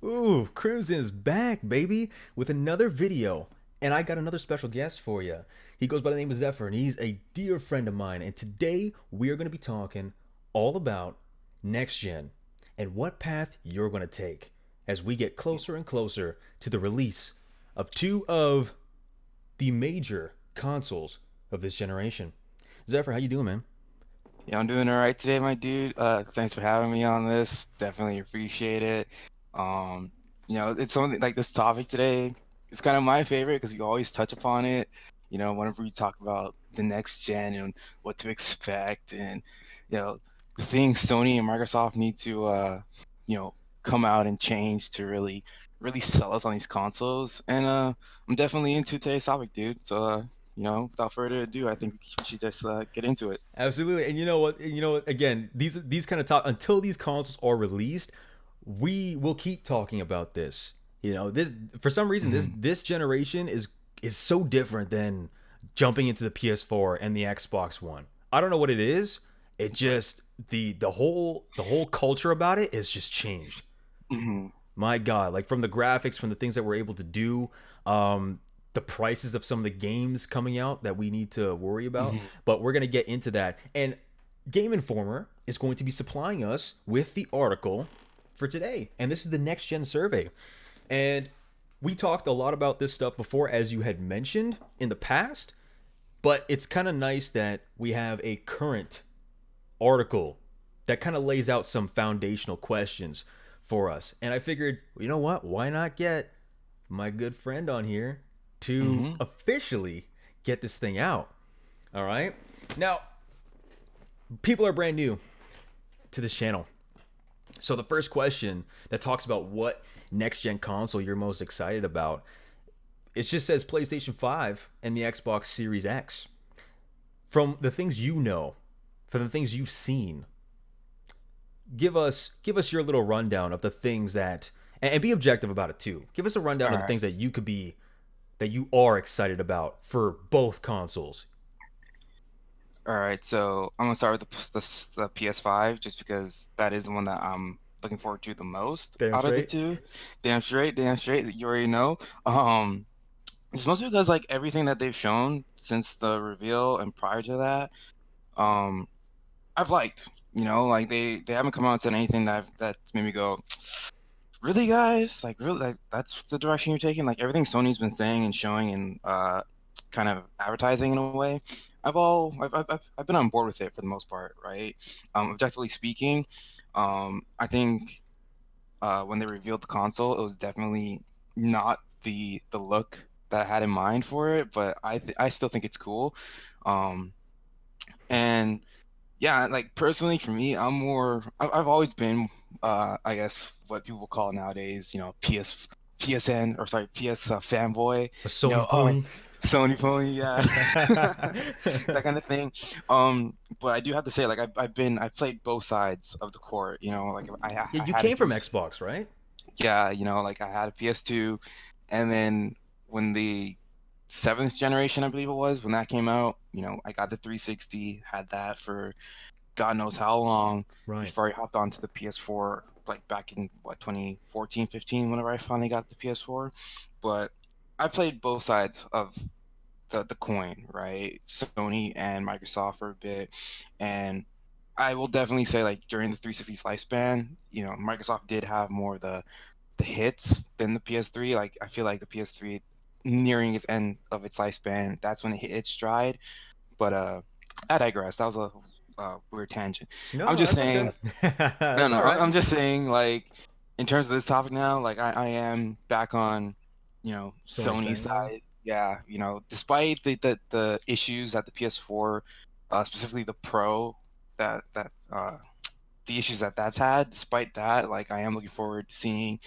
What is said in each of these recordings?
Ooh, Crimson's back, baby, with another video. And I got another special guest for you. He goes by the name of Zephyr, and he's a dear friend of mine. And today we are going to be talking all about next gen and what path you're going to take as we get closer and closer to the release of two of the major consoles of this generation. Zephyr, how you doing, man? Yeah, I'm doing all right today, my dude. Thanks for having me on this. Definitely appreciate it. Um, it's something like this topic today. It's kind of my favorite because we always touch upon it. Whenever we talk about the next gen and what to expect, and the things Sony and Microsoft need to, you know, come out and change to really sell us on these consoles. And I'm definitely into today's topic, dude. So, without further ado, I think we should just get into it. Absolutely. And you know what? You know what? Again, these kind of talk until these consoles are released, we will keep talking about this. This for some reason this generation is so different than jumping into the PS4 and the Xbox One. I don't know what it is. It just the whole culture about it is just changed. Mhm. My God, like from the graphics, from the things that we're able to do, the prices of some of the games coming out that we need to worry about. Mhm. But we're gonna get into that. And Game Informer is going to be supplying us with the article for today. And this is the next gen survey. And we talked a lot about this stuff before, as you had mentioned in the past. But it's kind of nice that we have a current article that kind of lays out some foundational questions for us. And I figured, you know what? Why not get my good friend on here to Mhm. officially get this thing out? All right. Now, people are brand new to this channel. So the first question that talks about what next gen console you're most excited about, it just says PlayStation 5 and the Xbox Series X. From the things you know, from the things you've seen, give us your little rundown of the things that, and be objective about it too. Give us a All rundown of the right. things that you are excited about for both consoles. All right. So I'm gonna start with the PS5 just because that is the one that I'm looking forward to the most Damn out of the straight. two. Damn straight. You already know. It's mostly because like everything that they've shown since the reveal and prior to that, um, I've liked. Like they haven't come out and said anything that's made me go, really, guys? Like, really? Like, that's the direction you're taking? Like, everything Sony's been saying and showing and kind of advertising in a way, I've been on board with it for the most part, right? Objectively speaking, I think when they revealed the console, it was definitely not the look that I had in mind for it, but I still think it's cool. Um, and yeah, like personally for me, I've always been I guess what people call nowadays, PSN or sorry, PS fanboy, A Sony oh, pony. Sony pony, yeah. That kind of thing. But I do have to say, like I've played both sides of the court, like Yeah, I you had a came from PS, Xbox, right? yeah, like I had a PS2, and then when the seventh generation, I believe it was, when that came out, I got the 360, had that for God knows how long Right. before I hopped onto the PS4, like back in what 2014, 15, whenever I finally got the PS4. But I played both sides of the coin, right? Sony and Microsoft for a bit, and I will definitely say like during the 360's lifespan, Microsoft did have more of the hits than the PS3. Like I feel like the PS3 nearing its end of its lifespan, that's when it hit its stride. But I digress. That was a weird tangent. No, I'm no, just that's okay. saying. No, That's no. all I'm right. I'm just saying. Like in terms of this topic now, like I am back on, Sony's Sony's bandwagon. side. Yeah, despite the issues that the PS4, specifically the Pro, that the issues that that's had. Despite that, like I am looking forward to seeing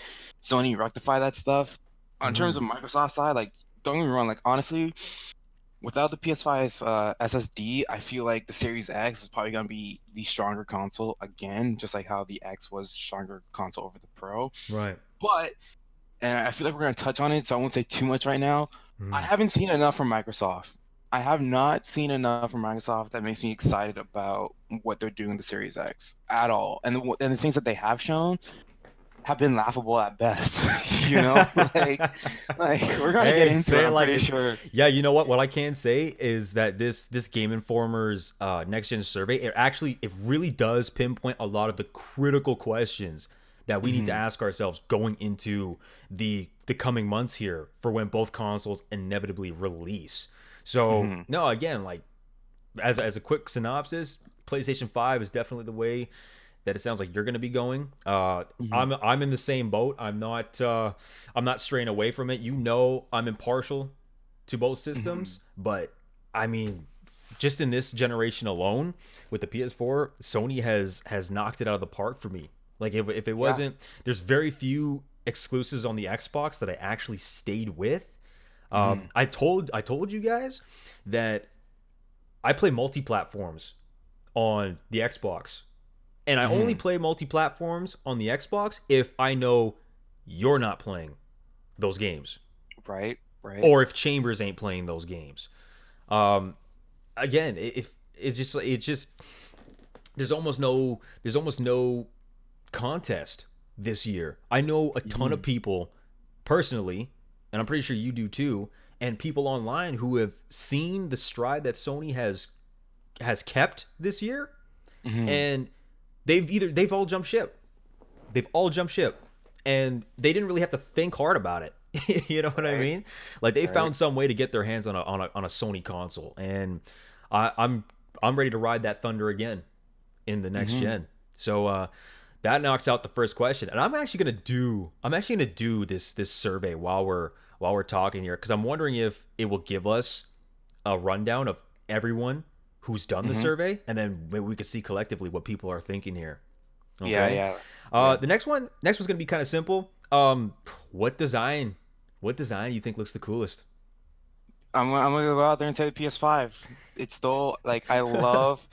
Sony rectify that stuff. In terms Mm-hmm. of Microsoft side, like don't get me wrong, like honestly, without the PS5's SSD, I feel like the Series X is probably gonna be the stronger console again, just like how the X was stronger console over the Pro. Right. But and I feel like we're gonna touch on it, so I won't say too much right now. I Mm. haven't seen enough from Microsoft. I have not seen enough from Microsoft that makes me excited about what they're doing with the Series X at all. And the things that they have shown have been laughable at best. You know, like we're gonna get Hey, into say it. it I'm like pretty it. sure. Yeah, you know what? What I can say is that this Game Informer's next gen survey, it really does pinpoint a lot of the critical questions that we need to Hmm. ask ourselves going into the coming months here for when both consoles inevitably release. So Hmm. no, again, like as a quick synopsis, PlayStation 5 is definitely the way that it sounds like you're going to be going. Hmm. I'm in the same boat. I'm not straying away from it. You know, I'm impartial to both Hmm. systems, but I mean, just in this generation alone, with the PS4, Sony has knocked it out of the park for me. Like if it Yeah. wasn't, there's very few exclusives on the Xbox that I actually stayed with. Hmm. I told you guys that I play multi platforms on the Xbox, and I only Hmm. play multi platforms on the Xbox if I know you're not playing those games, Right. Right. or if Chambers ain't playing those games. Um, Again, if it just there's almost no contest this year. I know a ton Hmm. of people personally, and I'm pretty sure you do too, and people online who have seen the stride that Sony has kept this year, Hmm. and they've all jumped ship. They've all jumped ship, and they didn't really have to think hard about it. You know what I Right. mean? Like they Right. found some way to get their hands on a Sony console, and I'm ready to ride that thunder again in the next Hmm. gen. So that knocks out the first question, and I'm actually gonna do this survey while we're talking here, because I'm wondering if it will give us a rundown of everyone who's done the Hmm. survey, and then maybe we could see collectively what people are thinking here. Yeah. Okay. Yeah. Yeah. The next one's gonna be kind of simple. What design, what design do you think looks the coolest? I'm gonna go out there and say the PS5. It's still like I love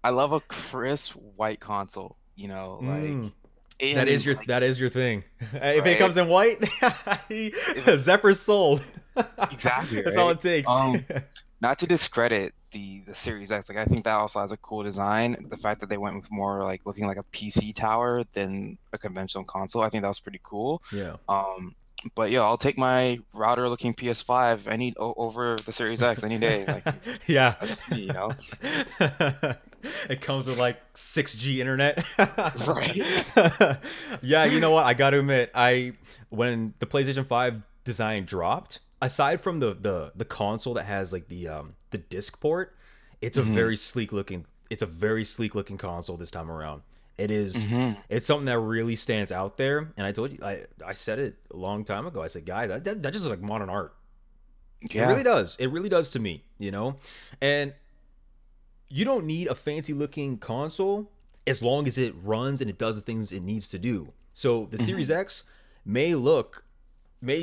a crisp white console. You know, like Mm, that is in your like that is your thing. If it right. comes in white, If, Zephyr's sold. exactly That's all right. it takes. Not to discredit the Series X, like I think that also has a cool design. The fact that they went with more like looking like a PC tower than a conventional console, I think that was pretty cool. Yeah. Um, but yeah, I'll take my router looking PS5 over the Series X any day. Like Yeah. that's just me, you know? It comes with like 6G internet. Right. Yeah, you know what? I got to admit, I when the PlayStation 5 design dropped, aside from the console that has like the disc port, Hmm. it's a very sleek looking console this time around. It is Hmm. it's something that really stands out there, and I told you I said it a long time ago. I said, "Guys, that just looks like modern art." It Yeah. really does. It really does to me, you know? And you don't need a fancy looking console as long as it runs and it does the things it needs to do. So the Series Hmm. X may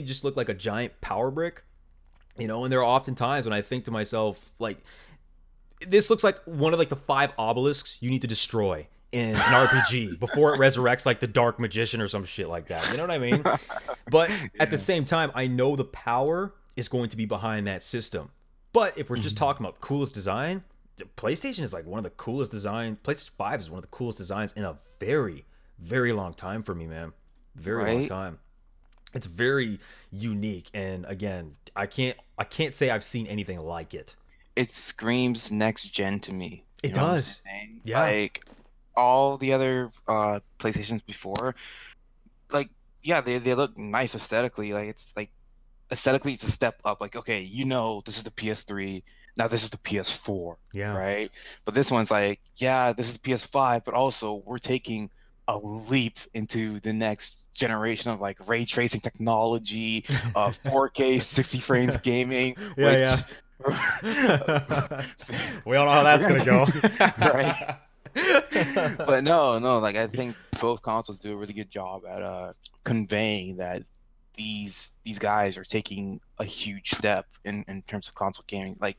just look like a giant power brick, you know, and there are often times when I think to myself, like, this looks like one of like the five obelisks you need to destroy in an RPG before it resurrects like the Dark Magician or some shit like that. You know what I mean? But at the Yeah. same time, I know the power is going to be behind that system. But if we're just Hmm. talking about coolest design, PlayStation is like one of the coolest design. PlayStation 5 is one of the coolest designs in a very, very long time for me, man. Very long Right. time. It's very unique, and again, I can't say I've seen anything like it. It screams next gen to me. It You know what I'm does. saying? Yeah. Like all the other PlayStations before, like yeah, they look nice aesthetically. Like it's like aesthetically it's a step up. Like okay, you know this is the PS3, now this is the PS4, Yeah. right? But this one's like, yeah, this is the PS5, but also we're taking a leap into the next generation of like ray tracing technology, 4K 60 frames gaming, Yeah, which yeah. We all know how we're that's gonna gonna go. right. But no, no, like I think both consoles do a really good job at conveying that these guys are taking a huge step in terms of console gaming. Like,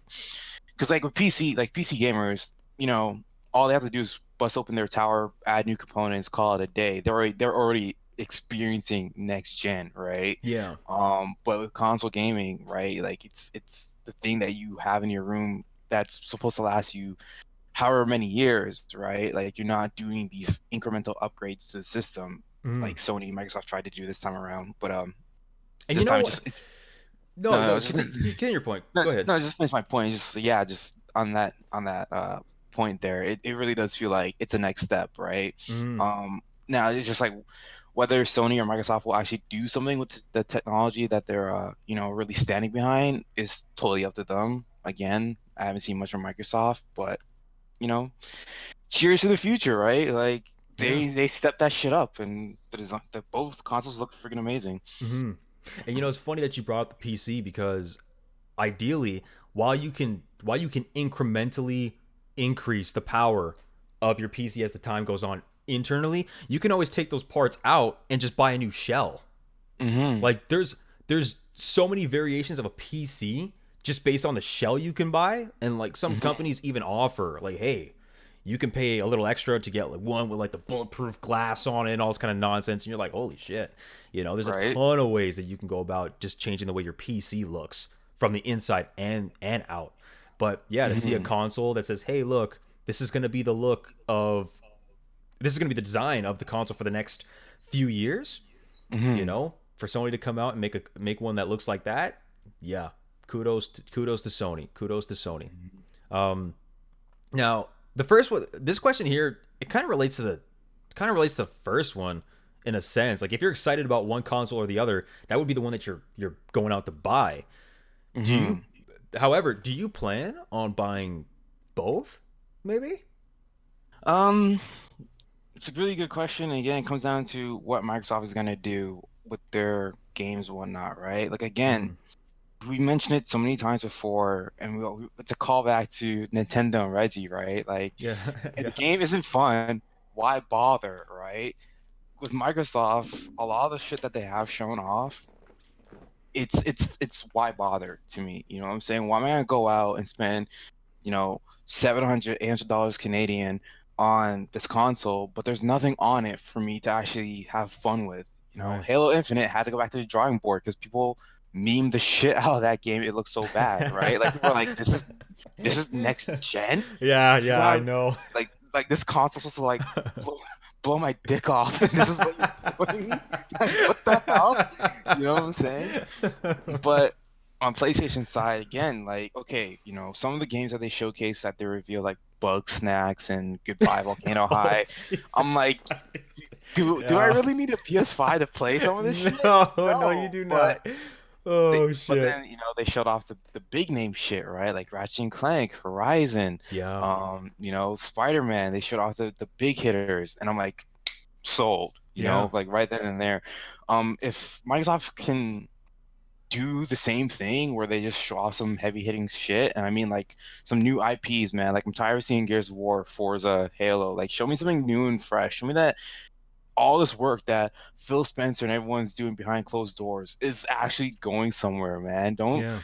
because like with PC, like PC gamers, you know, all they have to do is bust open their tower, add new components, call it a day. They're already experiencing next gen, right? Yeah. But with console gaming, right, like it's the thing that you have in your room that's supposed to last you however many years, right? Like you're not doing these incremental upgrades to the system. Mm. like Sony and Microsoft tried to do this time around. But And you this know time what? it's No, no, no, no, just continue your point. no, Go ahead. no, just finish my point. Just yeah, just on that point there, it really does feel like it's a next step, right? Mm. Um, now it's just like whether Sony or Microsoft will actually do something with the technology that they're you know, really standing behind is totally up to them. Again, I haven't seen much from Microsoft, but you know, cheers to the future, right? Like Yeah. they stepped that shit up, and the both consoles look freaking amazing. Mm-hmm. And you know, it's funny that you brought up the PC because ideally, while you can incrementally increase the power of your PC as the time goes on internally, you can always take those parts out and just buy a new shell. Hmm. Like there's so many variations of a PC just based on the shell you can buy, and like some Hmm. companies even offer like, hey, you can pay a little extra to get like one with like the bulletproof glass on it and all this kind of nonsense, and you're like, holy shit. You know, there's a Right. ton of ways that you can go about just changing the way your PC looks from the inside and out. But yeah, to see a Hmm. console that says, hey, look, this is going to be the look of this is going to be the design of the console for the next few years, you Hmm. know, for Sony to come out and make one that looks like that, yeah, kudos to Sony, kudos to Sony. Um, now the first one, this question here, it kind of relates to the first one in a sense. Like if you're excited about one console or the other, that would be the one that you're going out to buy. Do you, Hmm. however, do you plan on buying both? Maybe. Um, it's a really good question. And again, it comes down to what Microsoft is gonna do with their games and whatnot, right? Like again, Mm. we mentioned it so many times before, and it's a callback to Nintendo and Reggie, right? Like, Yeah, if yeah, the game isn't fun, why bother, right? With Microsoft, a lot of the shit that they have shown off, it's why bother to me. You know what I'm saying? Why am I gonna go out and spend, you know, 700, $800 Canadian on this console, but there's nothing on it for me to actually have fun with. You know, right. Halo Infinite had to go back to the drawing board because people meme the shit out of that game. It looks so bad, right? Like people are like, this is next gen. Yeah, You yeah, I have know. like this console supposed to like blow, blow my dick off, and this is what you're showing me? Like, what the hell? You know what I'm saying? But on PlayStation side, again, like, okay, you know, some of the games that they showcase that they reveal, like Bug Snacks and Goodbye Volcano Oh, High, Jesus I'm like, Christ. do I Yeah. really need a PS5 to play some of this shit? No, no, you No, do not. Oh but shit. then, you know, they showed off the big name shit, right? Like Ratchet and Clank, Horizon, Yeah. you know, Spider-Man. They showed off the big hitters, and I'm like, sold, you Yeah. know, like right then and there. If Microsoft can do the same thing where they just show off some heavy hitting shit. And I mean, like some new IPs, man. Like I'm tired of seeing Gears of War, Forza, Halo. Like show me something new and fresh. Show me that all this work that Phil Spencer and everyone's doing behind closed doors is actually going somewhere, man. Don't Yeah.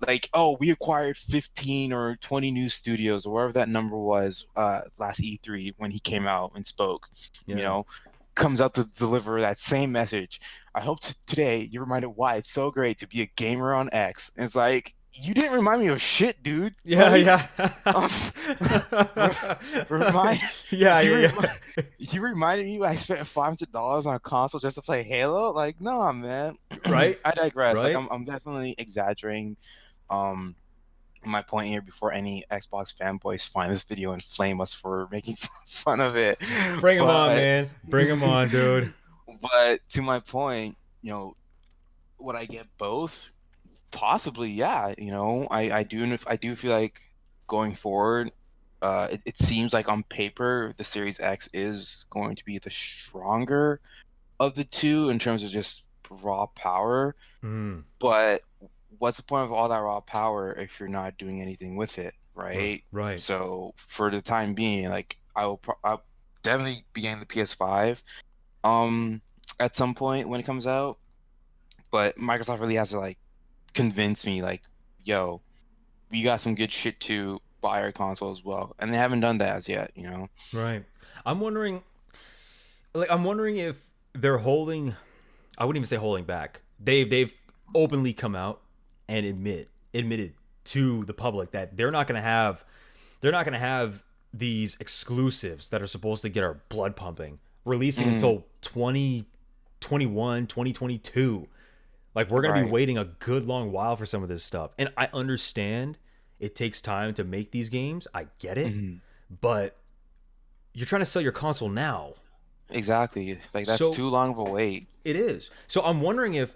like, oh, we acquired 15 or 20 new studios or whatever that number was last E3 when he came out and spoke. You Yeah. know, comes out to deliver that same message. I hope today you're reminded why it's so great to be a gamer on X. And it's like, you didn't remind me of shit, dude. Yeah, Like, yeah. um, re- remind Yeah, you yeah, remind you reminded me I spent $500 on a console just to play Halo. Like, nah, man. yeah. Right? I digress. Like, Right? I'm definitely exaggerating. Um, my point here before any Xbox fanboys find this video and flame us for making fun of it. Bring him on, But man. Bring him on, dude. but to my point, you know, would I get both? Possibly, yeah. You know, I do feel like going forward, it seems like on paper the Series X is going to be the stronger of the two in terms of just raw power. Mm. But what's the point of all that raw power if you're not doing anything with it, right? Right. So for the time being, like I'll definitely be getting the PS5 um at some point when it comes out. But Microsoft really has to like convince me, like, yo, we got some good shit to buy our console as well, and they haven't done that as yet, you know. Right. I'm wondering I'm wondering if they're holding I wouldn't even say holding back. They've openly come out and admitted to the public that they're not gonna have these exclusives that are supposed to get our blood pumping releasing Mm, until 2021, 2022. Like we're going to be right. waiting a good long while for some of this stuff. And I understand it takes time to make these games. I get it. Mhm. But you're trying to sell your console now. Exactly. Like that's So too long of a wait. it is. So I'm wondering if,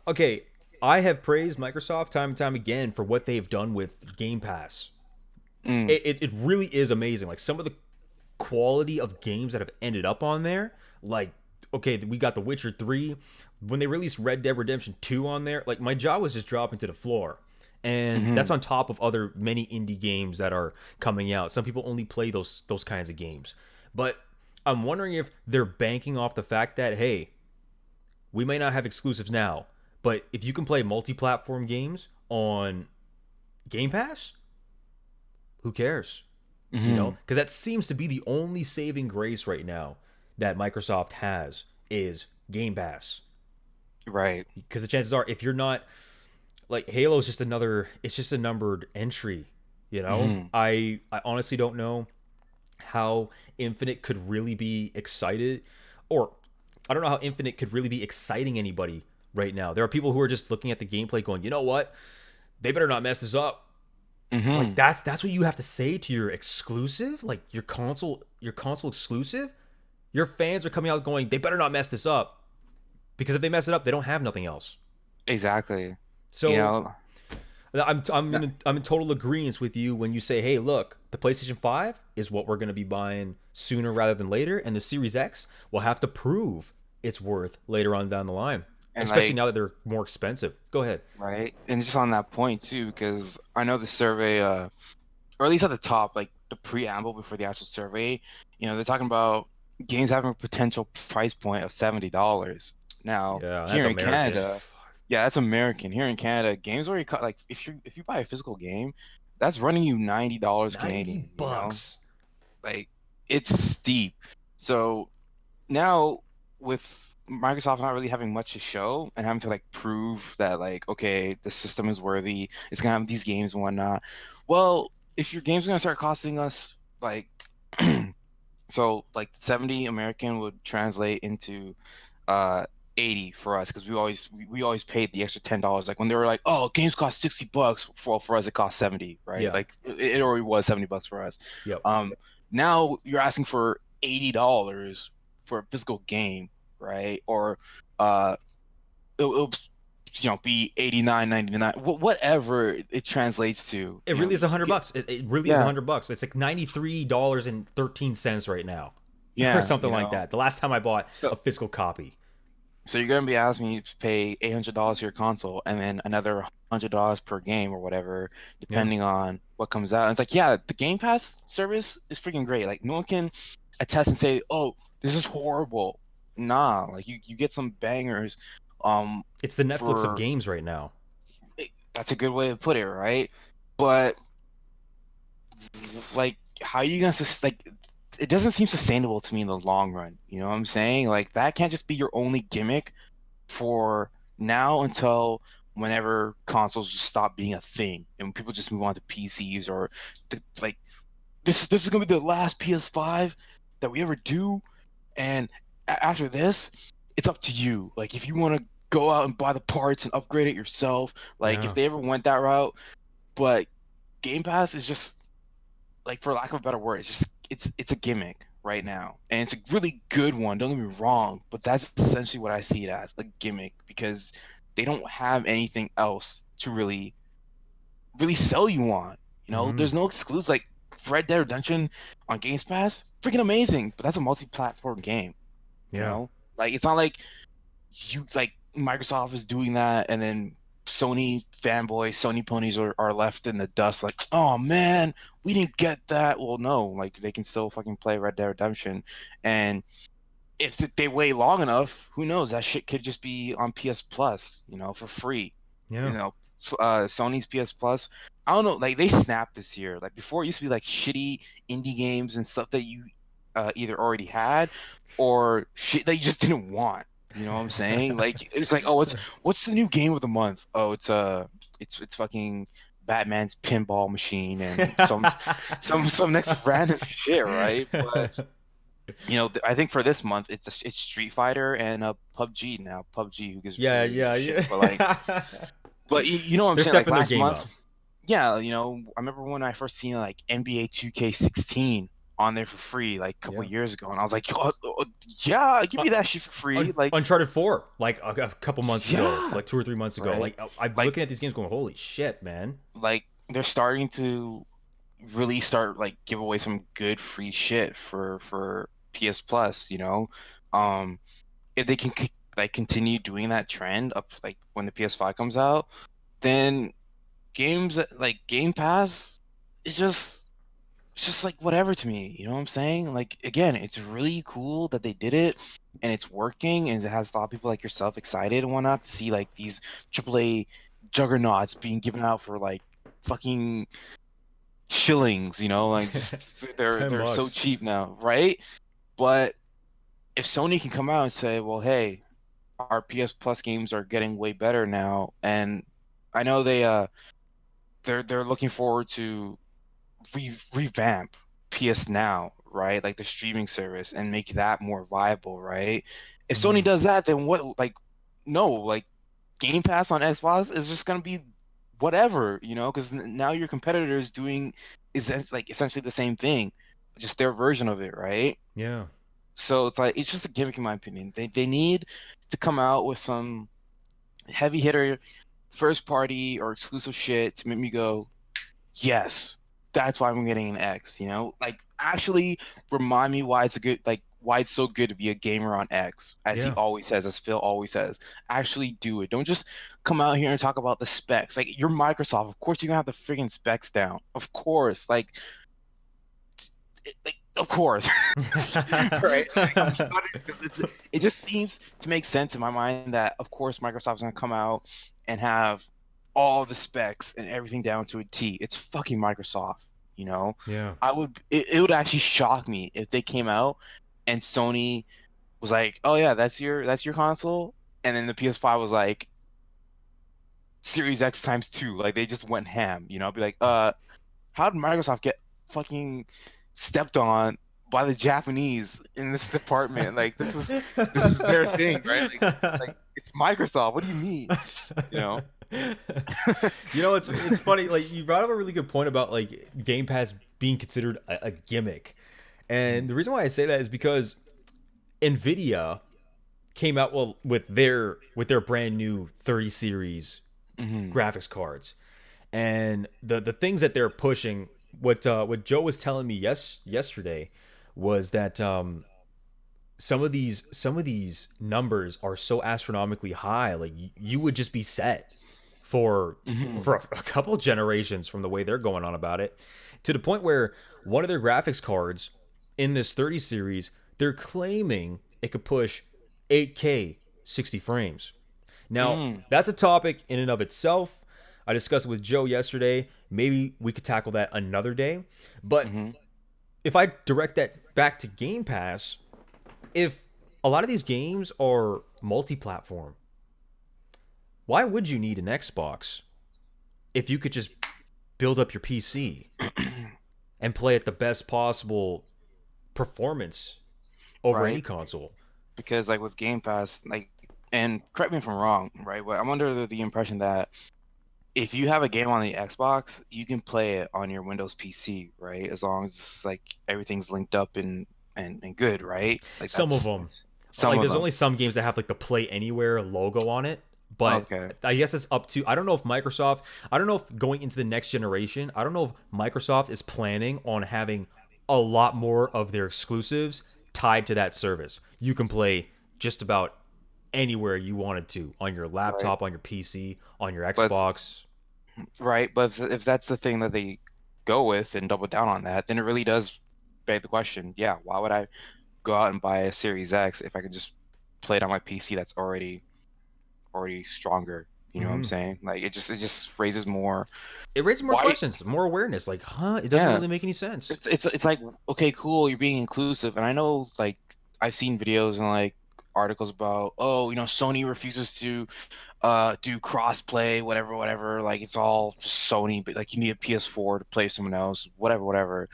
okay, I have praised Microsoft time and time again for what they've done with Game Pass. Mm, It really is amazing. Like some of the quality of games that have ended up on there, like, okay, we got The Witcher 3. When they released Red Dead Redemption 2 on there, like my jaw was just dropping to the floor. And that's hmm on top of other many indie games that are coming out. Some people only play those kinds of games. But I'm wondering if they're banking off the fact that, hey, we may not have exclusives now, but if you can play multi-platform games on Game Pass, who cares? You know, hmm because that seems to be the only saving grace right now that Microsoft has is Game Pass. Right. Because the chances are, if you're not like Halo's just another, it's just a numbered entry. You know, hmm I honestly don't know how Infinite could really be excited, or I don't know how Infinite could really be exciting anybody right now. There are people who are just looking at the gameplay going, you know what? They better not mess this up. Like hmm that's what you have to say to your exclusive, like your console exclusive. Your fans are coming out going, they better not mess this up because if they mess it up, they don't have nothing else. Exactly. You So know. I'm in total agreement with you when you say, hey, look, the PlayStation 5 is what we're gonna be buying sooner rather than later, and the Series X will have to prove its worth later on down the line, And especially now like that they're more expensive. Go ahead. right. And just on that point too, because I know the survey, or at least at the top, like the preamble before the actual survey, they're talking about games having a potential price point of $70. Now, Yeah, that's here in American. Canada, yeah, that's American. Here in Canada, games already cut like if you buy a physical game, that's running you $90 90 Canadian, bucks. Like it's steep. So now with Microsoft not really having much to show and having to like prove that like okay the system is worthy, it's gonna have these games and whatnot. Well, if your game's gonna start costing us like so like 70 American would translate into uh 80 for us because we always paid the extra $10 like when they were like oh games cost $60 for us it cost 70 right Yeah. like it already was $70 for us Yep. um now you're asking for $80 for a physical game right or uh it'll be 89.99 whatever it translates to It really is $100. It really is yeah $100. It's like $93.13 right now, or yeah something like that. The last time I bought so a physical copy. So you're gonna be asking me to pay $800 for your console and then another $100 per game or whatever, Yeah. depending on what comes out. And it's like, yeah, the Game Pass service is freaking great. Like no one can attest and say, "Oh, this is horrible." Nah, like you get some bangers. It's the Netflix of For games right now. that's a good way to put it, right? But like, how are you gonna like? It doesn't seem sustainable to me in the long run. You know what I'm saying? Like that can't just be your only gimmick for now until whenever consoles just stop being a thing and people just move on to PCs or like this is gonna be the last PS5 that we ever do, and after this, it's up to you. Like if you want to go out and buy the parts and upgrade it yourself, like if Yeah. they ever went that route, but Game Pass is just like for lack of a better word, it's a gimmick right now, and it's a really good one. Don't get me wrong, but that's essentially what I see it as a gimmick because they don't have anything else to really sell you on. Hmm. There's no exclusive like Red Dead Redemption on Games Pass, freaking amazing, but that's a multi-platform game. Yeah. Like it's not like you like Microsoft is doing that and then Sony fanboys, Sony ponies are left in the dust like, oh man, we didn't get that. Well, no, like they can still fucking play Red Dead Redemption. And if they wait long enough, who knows? That shit could just be on PS Plus, for free. You Yeah. know, Sony's PS Plus. I don't know, like they snapped this year. Like before, it used to be like shitty indie games and stuff that you either already had or shit that you just didn't want. You know what I'm saying? Like it's like, oh, what's the new game of the month? Oh, it's fucking Batman's pinball machine and some next random shit, right? But I think for this month it's Street Fighter and PUBG now. PUBG, who gives Yeah, really gives a yeah, shit, but like, yeah. but you know what I'm They're saying? Like stepping their last game month, up. yeah, I remember when I first seen like NBA 2K16 on there for free like a couple Yeah. years ago, and I was like, yeah, give Uh, me that shit for free. Like, Uncharted 4, like a couple months ago, yeah, like 2 or 3 months ago. right? Like I'm Like, looking at these games going, holy shit, man. like they're starting to really start like give away some good free shit for PS Plus, if they can like continue doing that trend up like when the PS5 comes out, then games like Game Pass is just it's just like whatever to me. You know what I'm saying? Like again, it's really cool that they did it and it's working and it has a lot of people like yourself excited and whatnot to see like these AAA juggernauts being given out for like fucking shillings, like just they're ten they're so bucks. cheap now, right? But if Sony can come out and say, well, hey, our PS Plus games are getting way better now, and I know they're looking forward to revamp PS Now, right? Like the streaming service and make that more viable, right? If Sony Hmm. does that, then what like no, like Game Pass on Xbox is just gonna be whatever, because now your competitor is doing is like essentially the same thing, just their version of it, right? Yeah. So it's like it's just a gimmick in my opinion. They need to come out with some heavy hitter first party or exclusive shit to make me go, yes, that's why I'm getting an X, Like actually remind me why it's a good like why it's so good to be a gamer on X, as he Yeah. always says, as Phil always says. Actually do it. Don't just come out here and talk about the specs. Like you're Microsoft, of course you're gonna have the freaking specs down. Of course. Like of course. Right? Like I'm stuttering because it just seems to make sense in my mind that of course Microsoft's gonna come out and have all the specs and everything down to a T. It's fucking Microsoft, you know? Yeah. It would actually shock me if they came out and Sony was like, "Oh yeah, that's your console," and then the PS5 was like Series X times two. Like they just went ham, I'd be like, how did Microsoft get fucking stepped on by the Japanese in this department? Like this is their thing, right? Like it's Microsoft. What do you mean? You know? It's funny. Like you brought up a really good point about like Game Pass being considered a gimmick, and the reason why I say that is because Nvidia came out with their brand new 30 series Mm-hmm. graphics cards, and the things that they're pushing. What Joe was telling me yesterday was that some of these numbers are so astronomically high, like you would just be set for Mm-hmm. a couple generations from the way they're going on about it, to the point where one of their graphics cards in this 30 series, they're claiming it could push 8K 60 frames. Now, Mm. that's a topic in and of itself. I discussed it with Joe yesterday. Maybe we could tackle that another day. But Mm-hmm. if I direct that back to Game Pass, if a lot of these games are multi-platform, why would you need an Xbox if you could just build up your PC and play at the best possible performance over any Right? console? Because like with Game Pass, like, and correct me if I'm wrong, right? But I'm under the impression that if you have a game on the Xbox, you can play it on your Windows PC, right? As long as like everything's linked up and good, right? Like Some of them, that's some like of there's them. only some games that have like the Play Anywhere logo on it, but Okay. I guess it's up to, I don't know if Microsoft, I don't know if going into the next generation, I don't know if Microsoft is planning on having a lot more of their exclusives tied to that service. You can play just about anywhere you wanted to, on your Right. laptop, on your PC, on your But Xbox. right, but if that's the thing that they go with and double down on that, then it really does beg the question, yeah, why would I go out and buy a Series X if I could just play it on my PC that's already stronger? You know what I'm Hmm. saying? Like it just raises more. It raises more Why? questions, more awareness. Like, huh? It doesn't Yeah, really make any sense. it's like okay, cool, you're being inclusive, and I know like I've seen videos and like articles about Sony refuses to do crossplay, whatever, like it's all just Sony, but like you need a PS4 to play someone else, whatever.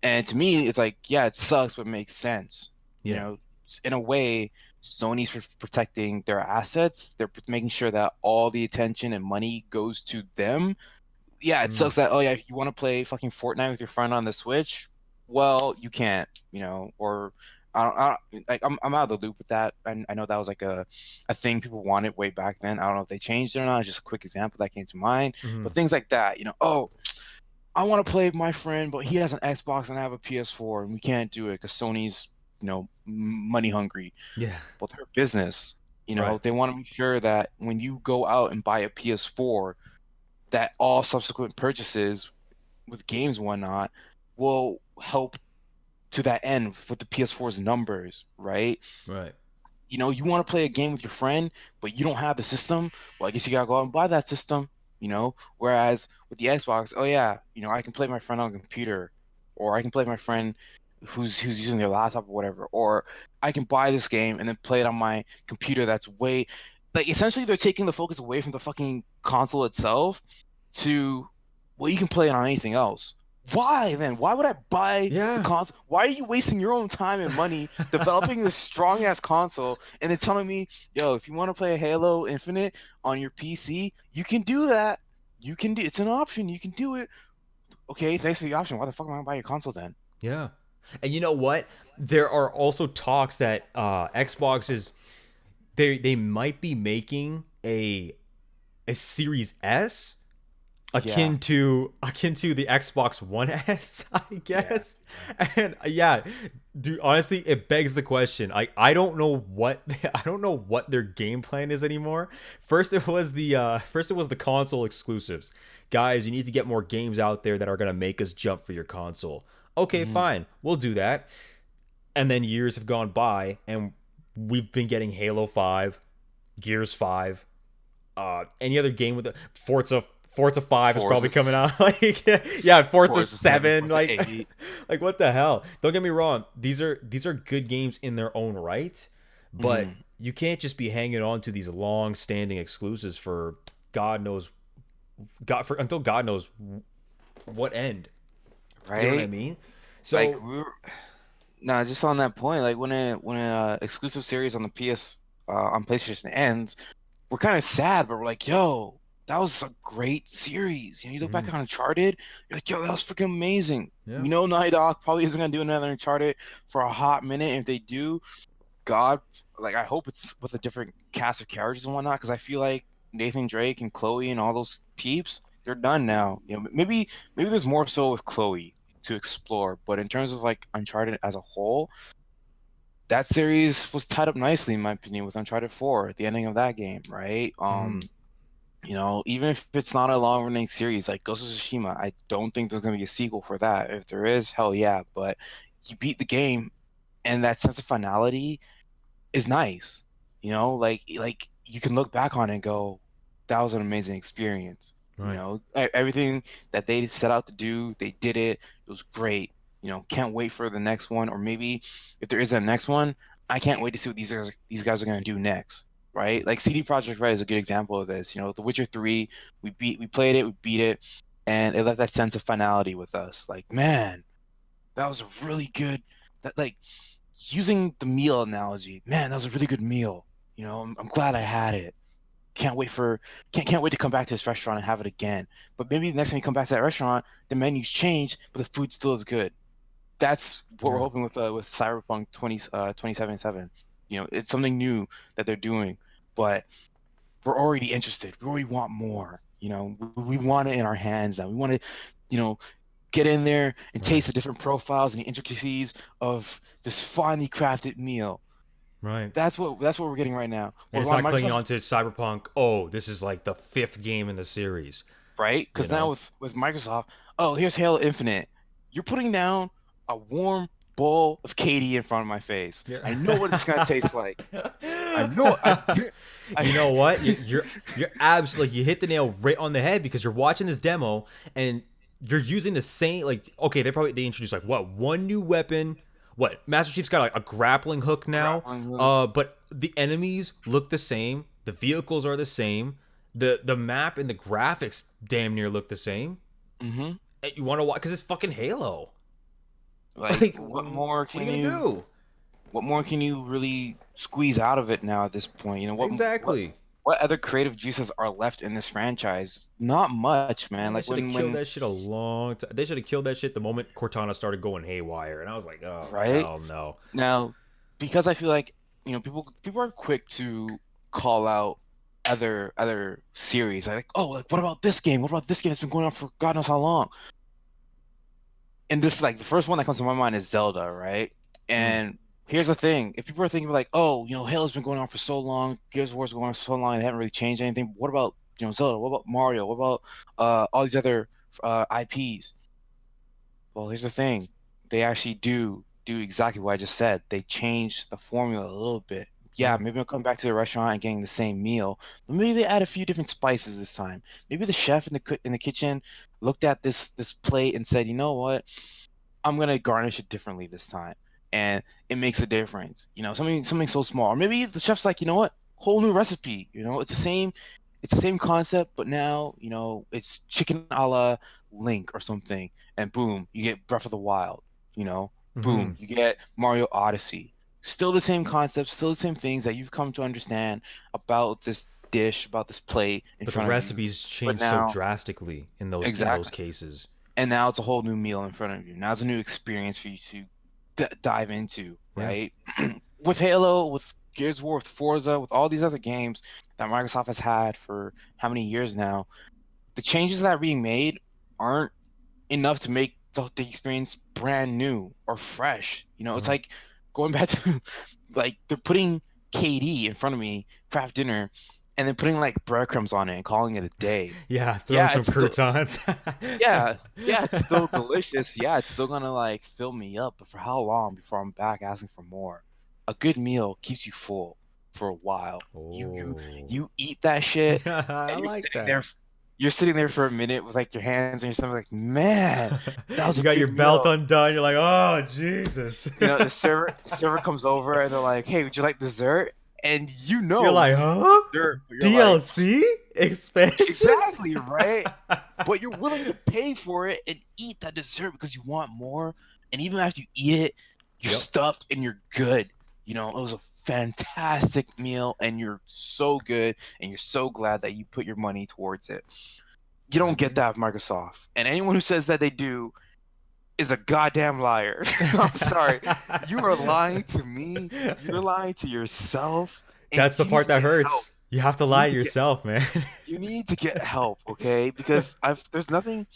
And to me, it's like, yeah, it sucks, but it makes sense. You Yeah. know, in a way, Sony's protecting their assets. They're making sure that all the attention and money goes to them. Yeah, it Mm. sucks that, oh yeah, if you want to play fucking Fortnite with your friend on the Switch, well, you can't, or like I'm out of the loop with that. I know that was like a thing people wanted way back then. I don't know if they changed it or not. It's just a quick example that came to mind. Mm-hmm. But things like that, oh, I want to play with my friend, but he has an Xbox and I have a PS4, and we can't do it because Sony's, money hungry. Yeah. But their business, Right. they want to make sure that when you go out and buy a PS4, that all subsequent purchases with games and whatnot will help to that end with the PS4's numbers, right? Right. You want to play a game with your friend, but you don't have the system. Well, I guess you gotta go out and buy that system. Whereas with the Xbox, oh yeah, I can play my friend on a computer, or I can play my friend who's using their laptop or whatever, or I can buy this game and then play it on my computer. That's way, like, essentially they're taking the focus away from the fucking console itself to, well, you can play it on anything else. Why then? Why would I buy the Yeah. console? Why are you wasting your own time and money developing this strong ass console and then telling me, yo, if you want to play Halo Infinite on your PC, you can do that. You can do it's an option. You can do it. Okay, thanks for the option. Why the fuck am I gonna buy your console then? Yeah. And you know what? There are also talks that Xbox is they might be making a Series S Yeah, akin to the Xbox One S, I yeah. guess. And yeah, dude, honestly, it begs the question. I don't know what I don't know what their game plan is anymore. First it was the console exclusives. Guys, you need to get more games out there that are gonna make us jump for your console. Okay, Hmm. fine, we'll do that. And then years have gone by, and we've been getting Halo 5, Gears 5, any other game with the Forza 5 is probably Forza, coming out. Like, yeah, Forza Forza 7, 7. Forza Like, 8. like what the hell? Don't get me wrong. These are good games in their own right, but Hmm. you can't just be hanging on to these long-standing exclusives for God knows until God knows what end. You know what I Right? mean? Like So we were, nah, just on that point, like when a exclusive series on the PS on PlayStation ends, we're kind of sad, but we're like, yo, that was a great series. You look back mhm, on Uncharted, you're like, yo, that was freaking amazing. yeah, We know Naughty Dog probably isn't gonna do another Uncharted for a hot minute. If they do, God, like I hope it's with a different cast of characters and whatnot, because I feel like Nathan Drake and Chloe and all those peeps, they're done now. Maybe there's more so with Chloe to explore, but in terms of like Uncharted as a whole, that series was tied up nicely in my opinion with Uncharted 4, the ending of that game, right? mhm, Even if it's not a long running series like Ghost of Tsushima, I don't think there's gonna be a sequel for that. If there is, hell yeah, but you beat the game and that sense of finality is nice. Like you can look back on it and go, that was an amazing experience. right. Everything that they set out to do, they did it. It was great. Can't wait for the next one, or maybe if there is a next one, I can't wait to see what these guys are gonna do next. Right? Like CD Projekt Red is a good example of this. The Witcher 3, we played it, we beat it, and it left that sense of finality with us. Like, man, that was a really good that like using the meal analogy, man, that was a really good meal. I'm glad I had it. Can't wait to come back to this restaurant and have it again. But maybe the next time you come back to that restaurant, the menu's changed, but the food still is good. That's what we're Yeah. hoping with Cyberpunk 2077. It's something new that they're doing, but we're already interested. We already want more. We want it in our hands now. We want to, you know, get in there and Right. taste the different profiles and the intricacies of this finely crafted meal. Right. That's what we're getting right now. And Or it's on not clinging Microsoft's on to Cyberpunk. Oh, this is like the fifth game in the series. right, You because now know. with Microsoft, oh, here's Halo Infinite. You're putting down a warm bowl of Katie in front of my face. I know what it's gonna Yeah. taste like. I know. You know I what? You're absolutely you hit the nail right on the head because you're watching this demo and you're using the same like okay they introduced like what one new weapon. What Master Chief's got like a grappling hook now. grappling hook. But the enemies look the same. The vehicles are the same. The map and the graphics damn near look the same. Hmm. And you want to watch because it's fucking Halo. Like, Like, what more what are can you gonna you? do? What more can you really squeeze out of it now at this point? You know, Exactly. what other creative juices are left in this franchise? Not much, man. Man, they Like should have when killed that shit a long time. They should have killed that shit the moment Cortana started going haywire, and I was like, oh right hell no. now, because I feel like, people are quick to call out other series. Like, oh, like what about this game? What about this game? It's been going on for God knows how long. And this, like, the first one that comes to my mind is Zelda, right? Mm. And here's the thing: if people are thinking like, oh, Halo's been going on for so long, Gears of War's been going on for so long, and they haven't really changed anything. What about Zelda? What about Mario? What about all these other IPs? Well, here's the thing: they actually do exactly what I just said. They changed the formula a little bit. Yeah, Mm. maybe I'll come back to the restaurant and getting the same meal, but maybe they add a few different spices this time. Maybe the chef in the kitchen looked at this plate and said, you know what? I'm gonna garnish it differently this time, and it makes a difference. Something so small. Or maybe the chef's like, you know what? Whole new recipe. It's the same concept, but now it's chicken a la Link or something, and boom, you get Breath of the Wild. Mm-hmm. Boom, you get Mario Odyssey. Still the same concept, still the same things that you've come to understand about this dish, about this plate in But the front of you. recipes But change so now, drastically in those exactly. cases. And now it's a whole new meal in front of you. Now it's a new experience for you to dive into, Yeah. right? With Halo, with Gears of War, with Forza, with all these other games that Microsoft has had for how many years now, the changes that are being made aren't enough to make the experience brand new or fresh. It's Mm. like going back to like they're putting KD in front of me, craft dinner, and then putting like breadcrumbs on it and calling it a day. Yeah, throw in Yeah, some it's still croutons. yeah, it's still delicious. Yeah, it's still gonna like fill me up, but for how long before I'm back asking for more? A good meal keeps you full for a while. You you Oh. you eat that shit, I and you're like sitting that. there. You're sitting there for a minute with like your hands and your stomach, like, man, that was You a got your good belt meal. undone. You're like, oh Jesus. The server comes over and they're like, hey, would you like dessert? And You're like, you need huh? dessert, but you're like, DLC expansions? exactly, right? But you're willing to pay for it and eat that dessert because you want more. And even after you eat it, you're Yep. stuffed and you're good. It was a fantastic meal and you're so good and you're so glad that you put your money towards it. You don't get Agreed. that with Microsoft. And anyone who says that they do is a goddamn liar. I'm sorry. You are lying to me. You're lying to yourself. And That's the you need part to that get help. hurts. You have to You lie need to to get yourself, man. you need to get help, okay? Because there's nothing.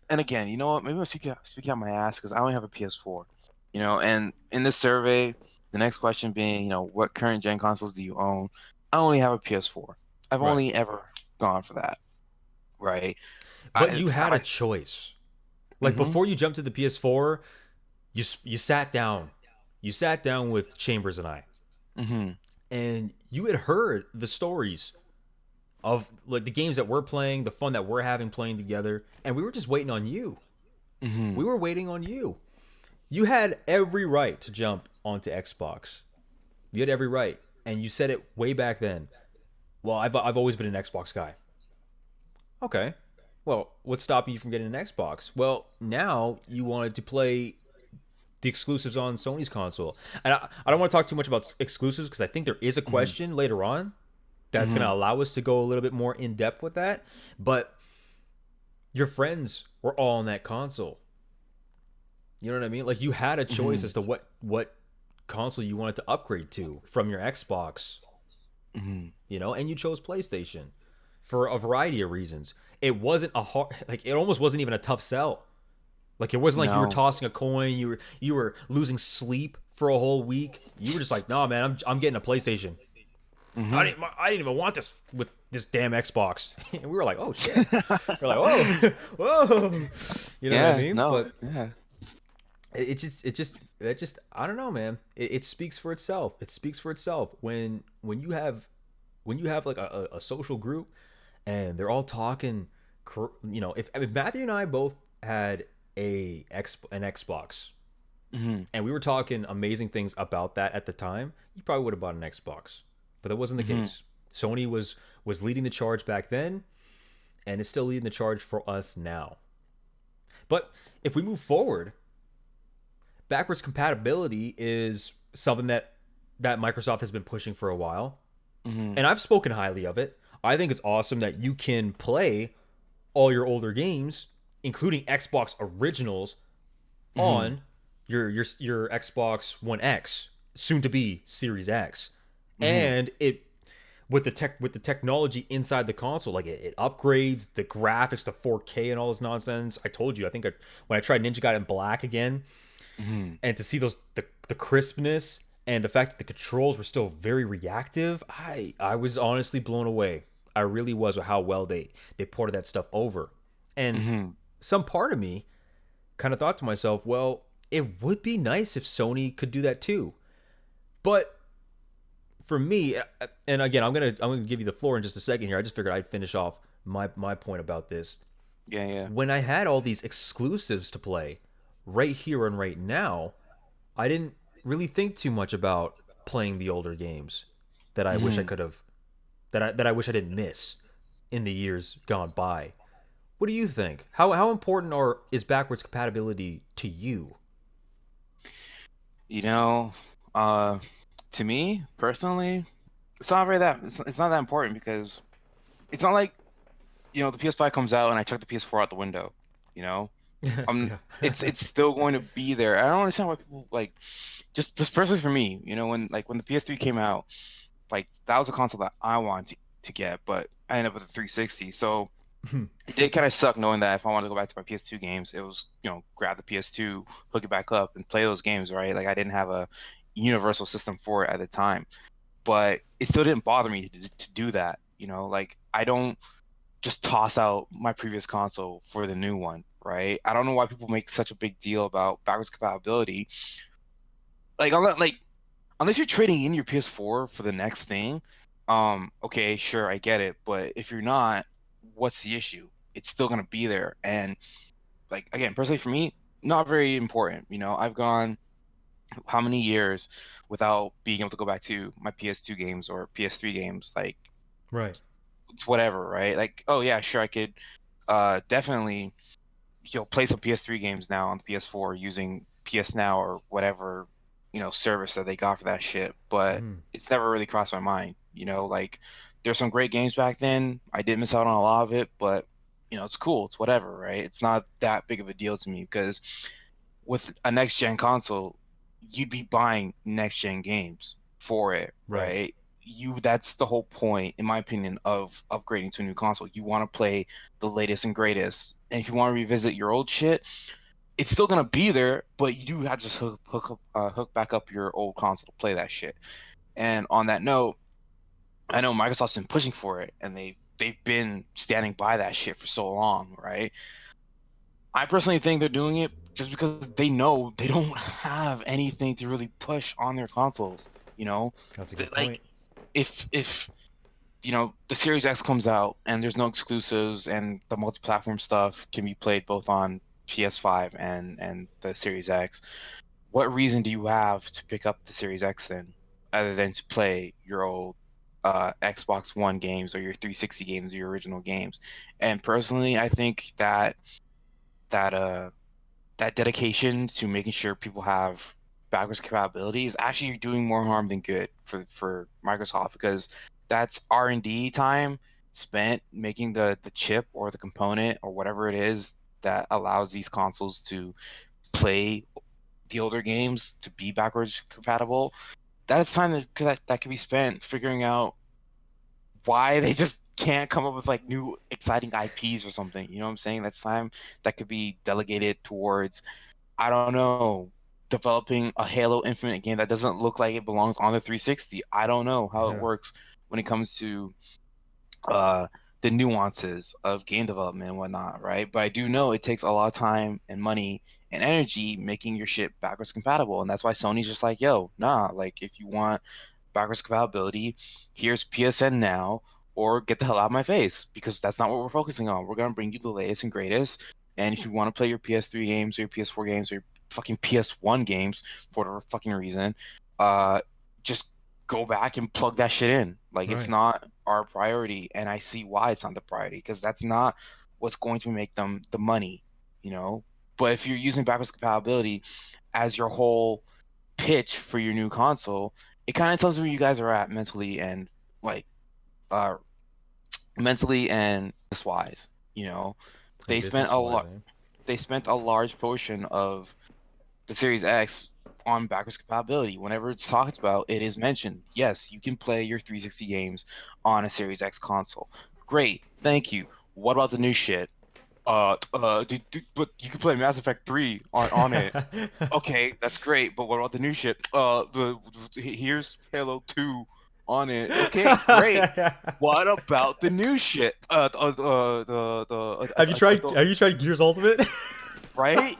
And again, you know what? Maybe I'm speaking out my ass because I only have a PS4. And in this survey, the next question being, what current gen consoles do you own? I only have a PS4. I've Right. only ever gone for that, right? But I, you had a I choice. Like mm-hmm, before you jumped to the PS4, you sat down. You sat down with Chambers and I, mm-hmm, and you had heard the stories of like the games that we're playing, the fun that we're having playing together, and we were just waiting on you. mm-hmm, We were waiting on you. You had every right to jump onto Xbox. You had every right, and you said it way back then. Well, I've always been an Xbox guy. Okay. Well, what's stopping you from getting an Xbox? Well, now you wanted to play the exclusives on Sony's console. And I don't want to talk too much about exclusives because I think there is a mm-hmm, question later on that's going mm-hmm, to allow us to go a little bit more in depth with that. But your friends were all on that console. You know what I mean? Like you had a choice mm-hmm, as to what console you wanted to upgrade to from your Xbox, mm-hmm. and you chose PlayStation for a variety of reasons. It wasn't a hard like it almost wasn't even a tough sell. Like it wasn't like you were No. tossing a coin, you were losing sleep for a whole week. You were just like, "Nah, man, I'm getting a PlayStation. I Mm-hmm. didn't I didn't even want this with this damn Xbox." And we were like, "Oh shit." We're like, "Whoa." Whoa. You know what I Yeah, mean? no, But yeah. it just I don't know, man. It speaks for itself. It speaks for itself when you have like a social group and they're all talking. If Matthew and I both had an Xbox Mm-hmm, and we were talking amazing things about that at the time, you probably would have bought an Xbox. But that wasn't the mm-hmm, case. Sony was leading the charge back then, and it's still leading the charge for us now. But if we move forward, backwards compatibility is something that Microsoft has been pushing for a while, Hmm. and I've spoken highly of it. I think it's awesome that you can play all your older games, including Xbox originals, Hmm. on your Xbox One X, soon to be Series X, Hmm. and it with the technology inside the console, like it upgrades the graphics to 4K and all this nonsense. I told you, I think when I tried Ninja Gaiden Black again, Hmm. and to see the crispness and the fact that the controls were still very reactive, I was honestly blown away. I really was with how well they ported that stuff over. And Hmm. some part of me kind of thought to myself, well, it would be nice if Sony could do that too. But for me, and again, I'm gonna give you the floor in just a second here. I just figured I'd finish off my point about this. Yeah, yeah. When I had all these exclusives to play right here and right now, I didn't really think too much about playing the older games that I wish I Hmm. could have that I wish I didn't miss in the years gone by. What do you think? How important is backwards compatibility to you? You know, uh, to me personally, it's not very that it's not that important because it's not like, the PS5 comes out and I chuck the PS4 out the window, you know? Yeah. It's still going to be there. I don't understand why people like just personally for me, when the PS3 came out, like that was a console that I wanted to get, but I ended up with a 360. So it did kind of suck knowing that if I wanted to go back to my PS2 games, it was, grab the PS2, hook it back up and play those games, right? Like I didn't have a universal system for it at the time, but it still didn't bother me to do that, like I don't just toss out my previous console for the new one, right? I don't know why people make such a big deal about backwards compatibility. Unless you're trading in your PS4 for the next thing, okay, sure, I get it. But if you're not, what's the issue? It's still gonna be there. And like again, personally for me, not very important. I've gone how many years without being able to go back to my PS2 games or PS3 games, like Right. it's whatever, right? Like, oh yeah, sure, I could definitely play some PS3 games now on the PS4 using PS Now or whatever service that they got for that shit. But Mhm. it's never really crossed my mind. Like there's some great games back then. I did miss out on a lot of it, but it's cool. It's whatever, right? It's not that big of a deal to me because with a next gen console, you'd be buying next gen games for it, Right. right? That's the whole point, in my opinion, of upgrading to a new console. You want to play the latest and greatest. And if you want to revisit your old shit, it's still gonna be there, but you do have to just hook back up your old console to play that shit. And on that note, I know Microsoft's been pushing for it, and they've been standing by that shit for so long, right? I personally think they're doing it just because they know they don't have anything to really push on their consoles. You know, That's a good Like point. if the Series X comes out and there's no exclusives and the multi-platform stuff can be played both on PS5 and the Series X, what reason do you have to pick up the Series X then, other than to play your old Xbox One games or your 360 games or your original games? And personally, I think that uh that dedication to making sure people have backwards compatibility is actually doing more harm than good for Microsoft, because that's R&D time spent making the chip or the component or whatever it is that allows these consoles to play the older games to be backwards compatible. That's time that could be spent figuring out why they just can't come up with like new exciting IPs or something. You know what I'm saying? That's time that could be delegated towards, I don't know, developing a Halo Infinite game that doesn't look like it belongs on the 360. I don't know how it Yeah. works when it comes to uh, the nuances of game development and whatnot, right? But I do know it takes a lot of time and money and energy making your shit backwards compatible, and that's why Sony's just like, yo, nah, like if you want backwards compatibility, here's PSN now, or get the hell out of my face, because that's not what we're focusing on. We're gonna bring you the latest and greatest, and if you want to play your PS3 games or your PS4 games or your fucking PS1 games for whatever fucking reason, uh, just go back and plug that shit in. Like it's Right. not our priority, and I see why it's not the priority, because that's not what's going to make them the money, you know. But if you're using backwards compatibility as your whole pitch for your new console, it kind of tells me where you guys are at mentally and like uh mentally and wise. You know, And they spent business a wise, lot. eh? They spent a large portion of the Series X on backwards compatibility. Whenever it's talked about, it is mentioned. Yes, you can play your 360 games on a Series X console. Great, thank you. What about the new shit? But you can play Mass Effect 3 on it. Okay, that's great, but what about the new shit? Here's Halo 2 on it. Okay, great. What about the new shit? Have you tried Gears Ultimate? Right,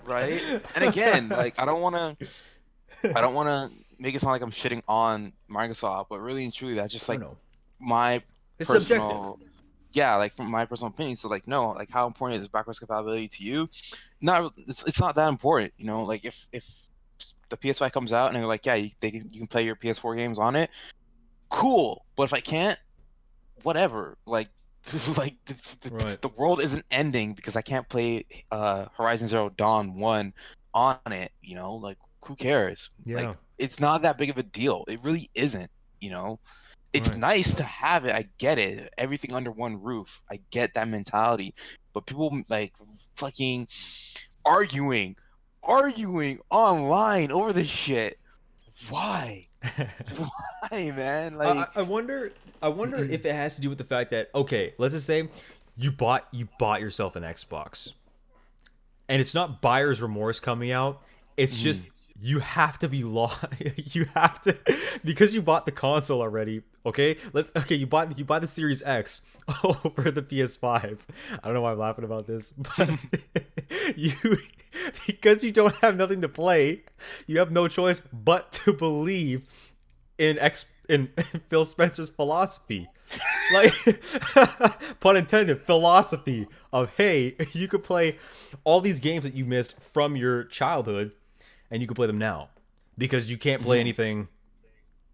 right. And again, like I don't want to make it sound like I'm shitting on Microsoft, but really and truly, that's just Oh like no, my it's subjective. personal, yeah, like from my personal opinion. So like, no, like how important is backwards compatibility to you? Not, it's not that important, you know. Like if the PS5 comes out and they're like, yeah, you can play your PS4 games on it, cool. But if I can't, whatever. Like like Right. the world isn't ending because I can't play Horizon Zero Dawn 1 on it, you know? Like who cares? Yeah. Like it's not that big of a deal. It really isn't, you know? It's Right. nice to have it. I get it. Everything under one roof. I get that mentality. But people like fucking arguing arguing online over this shit. Why? Why, man? I, Like I wonder. I wonder if it has to do with the fact that, okay, let's just say you bought yourself an Xbox, and it's not buyer's remorse coming out. It's just you have to be you have to, because you bought the console already. You buy the Series X over the PS5. I don't know why I'm laughing about this, but you, because you don't have nothing to play, you have no choice but to believe in Phil Spencer's philosophy. Like, pun intended, philosophy of, hey, you could play all these games that you missed from your childhood, and you can play them now because you can't play anything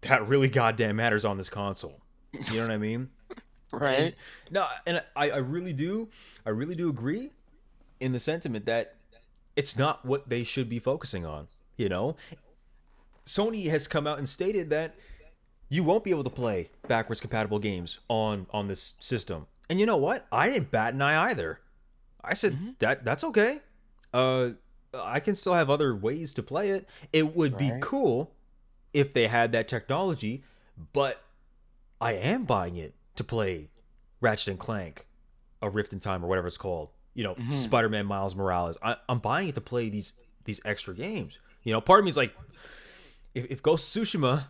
that really goddamn matters on this console. You know what I mean? And right? no, and I really do agree in the sentiment that it's not what they should be focusing on. You know, Sony has come out and stated that you won't be able to play backwards compatible games on this system. And you know what? I didn't bat an eye either. I said that's okay. Uh, I can still have other ways to play it. It would be Right? cool if they had that technology, but I am buying it to play Ratchet and Clank, A Rift in Time, or whatever it's called. You know, Mhm. Spider-Man Miles Morales. I'm buying it to play these extra games. You know, part of me is like, if Ghost of Tsushima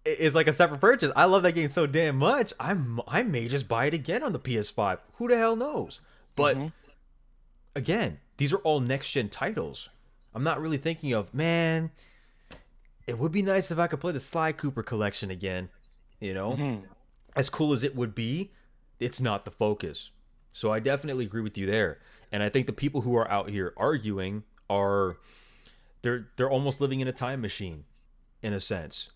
is like a separate purchase, I love that game so damn much. I may just buy it again on the PS5. Who the hell knows? But Mhm. again, these are all next gen titles. I'm not really thinking of, man, it would be nice if I could play the Sly Cooper collection again. You know, Mhm. as cool as it would be, it's not the focus. So I definitely agree with you there. And I think the people who are out here arguing are they're almost living in a time machine in a sense.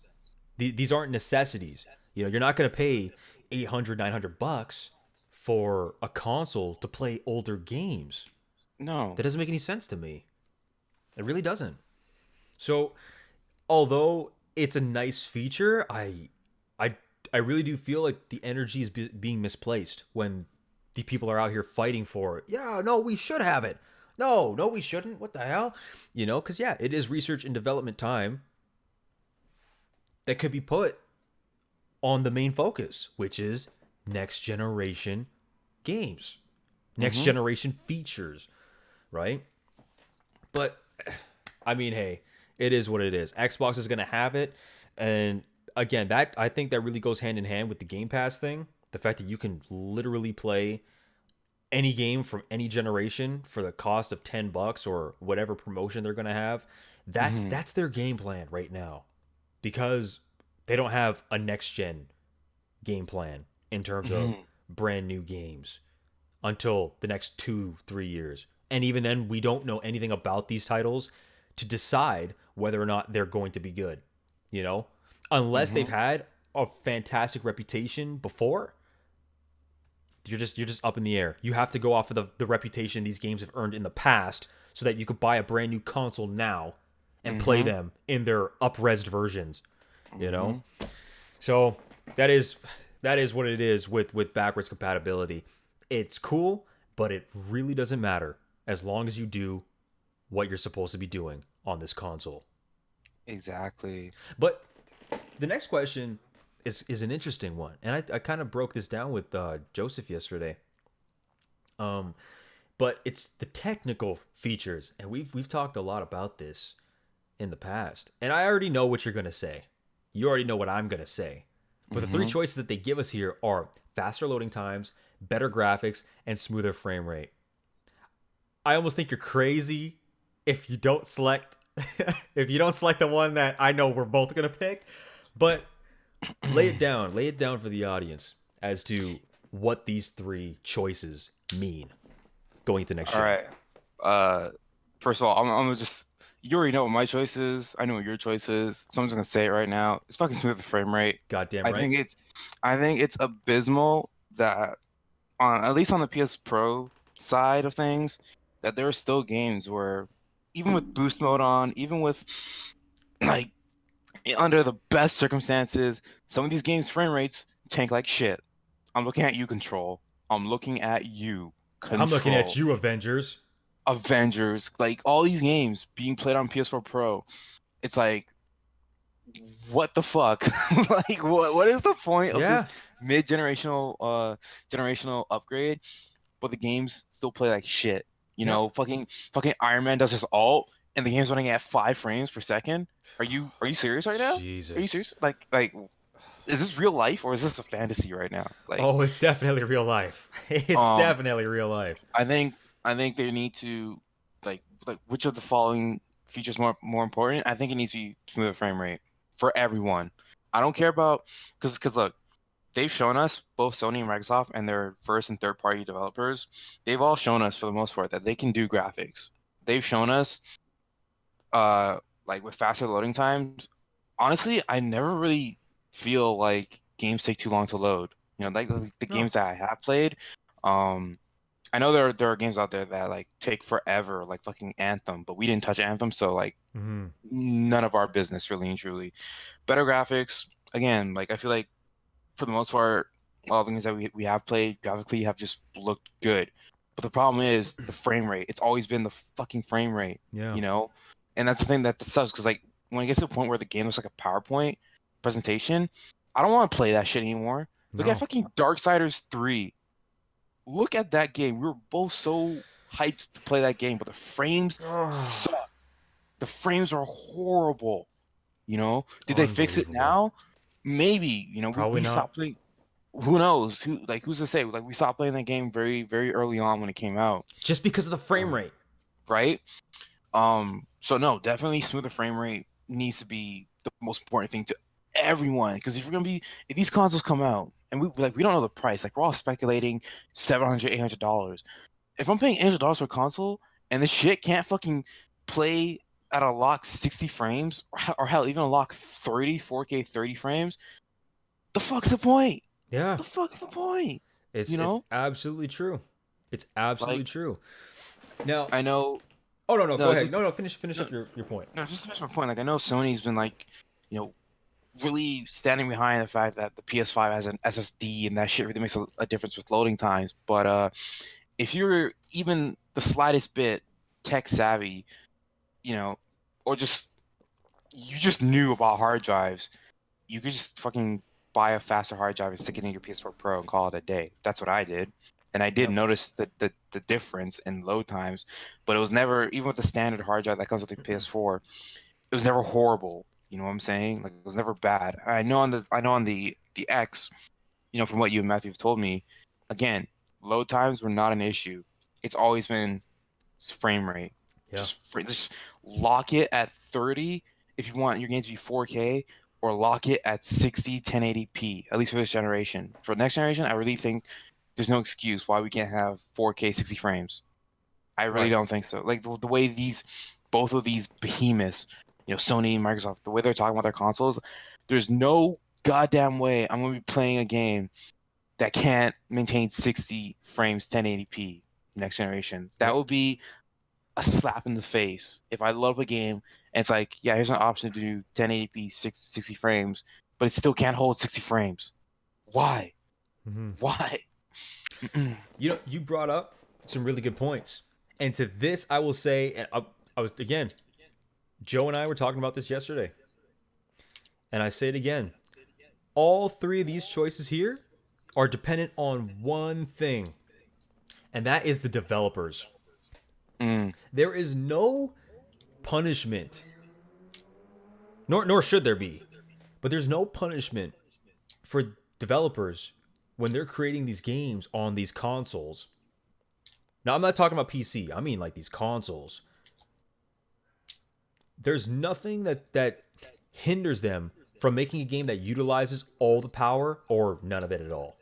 These aren't necessities. You know, you're not going to pay 800, $900 for a console to play older games. That No. doesn't make any sense to me. It really doesn't. So, although it's a nice feature, I I really do feel like the energy is being misplaced when the people are out here fighting for it. Yeah, no, we should have it. No, no, we shouldn't. What the hell? You know, because yeah, it is research and development time that could be put on the main focus, which is next generation games, next Mhm. generation features, right? But I mean, hey, it is what it is. Xbox is going to have it. And again, that I think that really goes hand in hand with the Game Pass thing. The fact that you can literally play any game from any generation for the cost of $10 or whatever promotion they're going to have. Mhm. That's their game plan right now because they don't have a next gen game plan in terms of Mhm. brand new games until the next 2, 3 years. And even then, we don't know anything about these titles to decide whether or not they're going to be good, you know? Unless they've Mhm. had a fantastic reputation before, you're just up in the air. You have to go off of the reputation these games have earned in the past so that you could buy a brand new console now and play Mm-hmm. them in their up-resed versions, you know? Mm-hmm. So that is what it is with backwards compatibility. It's cool, but it really doesn't matter as long as you do what you're supposed to be doing on this console. Exactly. But the next question is an interesting one, and I kind of broke this down with Joseph yesterday. Um, but it's the technical features, and we've talked a lot about this in the past, and I already know what you're gonna say. You already know what I'm gonna say. But the three Mm-hmm. choices that they give us here are faster loading times, better graphics, and smoother frame rate. I almost think you're crazy if you don't select if you don't select the one that I know we're both gonna pick. But lay it down for the audience as to what these three choices mean going into next All gen. right. Uh, First of all, I'm gonna just. You already know what my choice is. I know what your choice is, so I'm just gonna say it right now. It's fucking smooth the frame rate. Goddamn I right. think it. I think it's abysmal that on at least on the PS Pro side of things, that there are still games where even with boost mode on, even with like under the best circumstances, some of these games frame rates tank like shit. I'm looking at you, Control. I'm looking at you, I'm looking at Control. you, Avengers. Avengers, like all these games being played on PS4 Pro. It's like, what the fuck? Like, what is the point of this Yeah. generational upgrade? But the games still play like shit. You Yep. know, fucking Iron Man does his ult, and the game's running at 5 frames per second. Are you serious right now? Are you Jesus. serious? Like, is this real life or is this a fantasy right now? Like, Oh, it's definitely real life. It's um, definitely real life. I think I think they need to like which of the following features more important? I think it needs to be smoother frame rate for everyone. I don't care about because look, they've shown us both Sony and Microsoft and their first and third party developers. They've all shown us for the most part that they can do graphics. They've shown us like with faster loading times. Honestly, I never really feel like games take too long to load. You know, like the No. games that I have played. Um, I know there are games out there that like take forever, like fucking Anthem, but we didn't touch Anthem, so like Mm-hmm. none of our business really and truly. Better graphics, again, like I feel like for the most part, all the things that we have played graphically have just looked good. But the problem is the frame rate. It's always been the fucking frame rate, Yeah. you know? And that's the thing that sucks because like when it gets to a point where the game looks like a PowerPoint presentation, I don't want to play that shit anymore. Look at No. fucking Darksiders 3. Look at that game. We were both so hyped to play that game, but the frames Oh, suck. The frames are horrible. You know, did they fix it unbelievable. now? Maybe. You know, Probably we not. stopped playing. Who knows? Who's to say? Like we stopped playing that game very very early on when it came out, Just because of the frame uh, rate. right? So no, definitely smoother frame rate needs to be the most important thing to everyone. Because if these consoles come out and we don't know the price, like we're all speculating $700, $800. If I'm paying $800 for a console and this shit can't fucking play at a lock 60 frames or hell even a lock 30 4K 30 frames, the fuck's the point? Yeah. The fuck's the point? It's You it's know, absolutely true. It's absolutely like true. Now, I know. oh no, no, go No, ahead. just No, no, finish no, up your point. no, just to finish my point. Like I know Sony's been like, you know, really standing behind the fact that the PS5 has an SSD and that shit really makes a difference with loading times. But if you're even the slightest bit tech savvy, you know, or just you just knew about hard drives, you could just fucking buy a faster hard drive and stick it in your PS4 Pro and call it a day. That's what I did. And I did Yep. notice the difference in load times, but it was never, even with the standard hard drive that comes with the PS4, it was never horrible. You know what I'm saying? Like it was never bad. I know on the X, you know, from what you and Matthew have told me, again, load times were not an issue. It's always been frame rate. Yeah. Just lock it at 30 if you want your game to be 4K, or lock it at 60 1080p, at least for this generation. For next generation, I really think there's no excuse why we can't have 4K 60 frames. I really Right. don't think so. Like the way both of these behemoths, you know, Sony and Microsoft, the way they're talking about their consoles, there's no goddamn way I'm going to be playing a game that can't maintain 60 frames 1080p next generation. That Yep. would be a slap in the face if I load up a game and it's like, yeah, here's an option to do 1080p 60 frames, but it still can't hold 60 frames. Why? Mm-hmm. Why? You know, you brought up some really good points, and to this, I will say, and I was again, Joe and I were talking about this yesterday, and I say it again. All three of these choices here are dependent on one thing, and that is the developers. Mm, There is no punishment, nor should there be, but there's no punishment for developers when they're creating these games on these consoles. Now, I'm not talking about PC. I mean like these consoles. There's nothing that hinders them from making a game that utilizes all the power or none of it at all.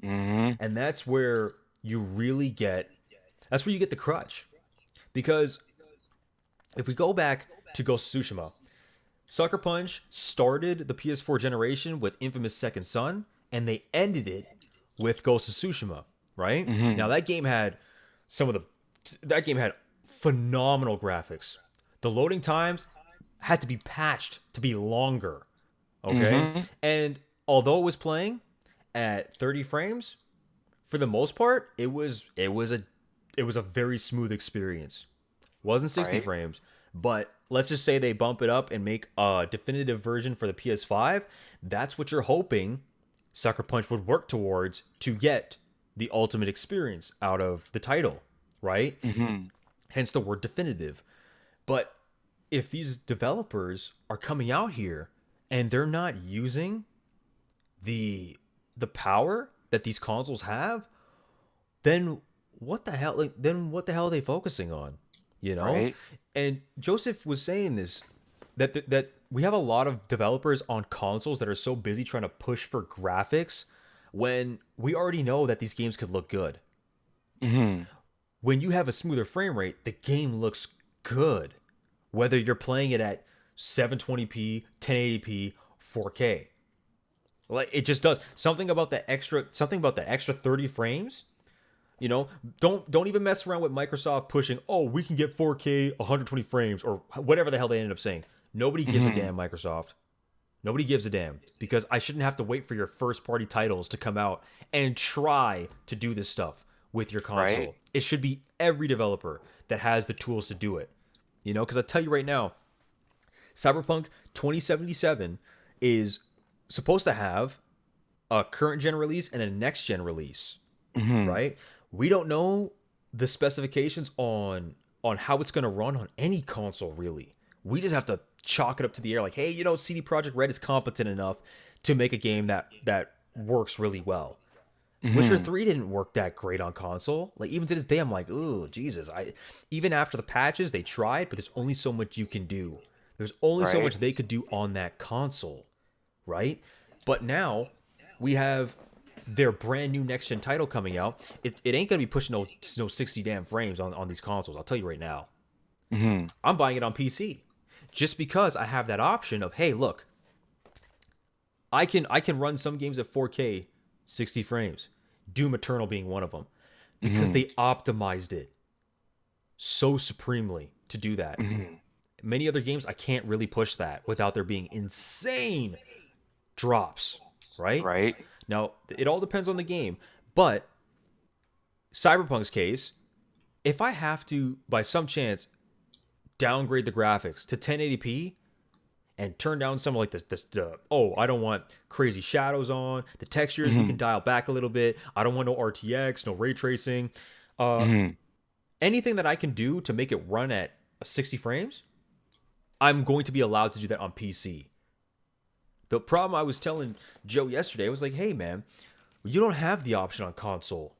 hmm And that's where you really get that's where you get the crutch. Because if we go back to Ghost of Tsushima, Sucker Punch started the PS4 generation with Infamous Second Son, and they ended it with Ghost of Tsushima, right? Now that game had some of the that game had phenomenal graphics. The loading times had to be patched to be longer, okay? And although it was playing at 30 frames, for the most part, it was a very smooth experience. Wasn't 60 Right. frames, but let's just say they bump it up and make a definitive version for the PS5. That's what you're hoping Sucker Punch would work towards to get the ultimate experience out of the title, right? Hence the word definitive. But if these developers are coming out here and they're not using the power that these consoles have, then what the hell are they focusing on? You know? Right. And Joseph was saying this that we have a lot of developers on consoles that are so busy trying to push for graphics when we already know that these games could look good. hmm When you have a smoother frame rate, the game looks good. Whether you're playing it at 720p, 1080p, 4K. Like it just does. Something about the extra 30 frames. You know, don't even mess around with Microsoft pushing, "Oh, we can get 4K 120 frames," or whatever the hell they ended up saying. Nobody gives a damn, Microsoft. Nobody gives a damn, because I shouldn't have to wait for your first party titles to come out and try to do this stuff with your console. Right. It should be every developer that has the tools to do it. You know, because I tell you right now, Cyberpunk 2077 is supposed to have a current gen release and a next gen release, right? We don't know the specifications on how it's going to run on any console, really. We just have to chalk it up to the air like, hey, you know, CD Projekt Red is competent enough to make a game that works really well. Witcher 3 didn't work that great on console. Like, even to this day, I'm like, ooh, Jesus. Even after the patches, they tried, but there's only so much you can do. There's only so Right. much they could do on that console, right? But now we have their brand new next gen title coming out. It ain't gonna be pushing no 60 damn frames on these consoles. I'll tell you right now. I'm buying it on PC just because I have that option of, hey, look, I can run some games at 4K 60 frames. Doom Eternal being one of them, because they optimized it so supremely to do that. Many other games I can't really push that without there being insane drops, right? Right. Now, it all depends on the game, but Cyberpunk's case, if I have to by some chance downgrade the graphics to 1080p and turn down some like the I don't want crazy shadows on the textures, we can dial back a little bit. I don't want no RTX, no ray tracing. Anything that I can do to make it run at 60 frames, I'm going to be allowed to do that on PC. The problem I was telling Joe yesterday was like, hey man, you don't have the option on console.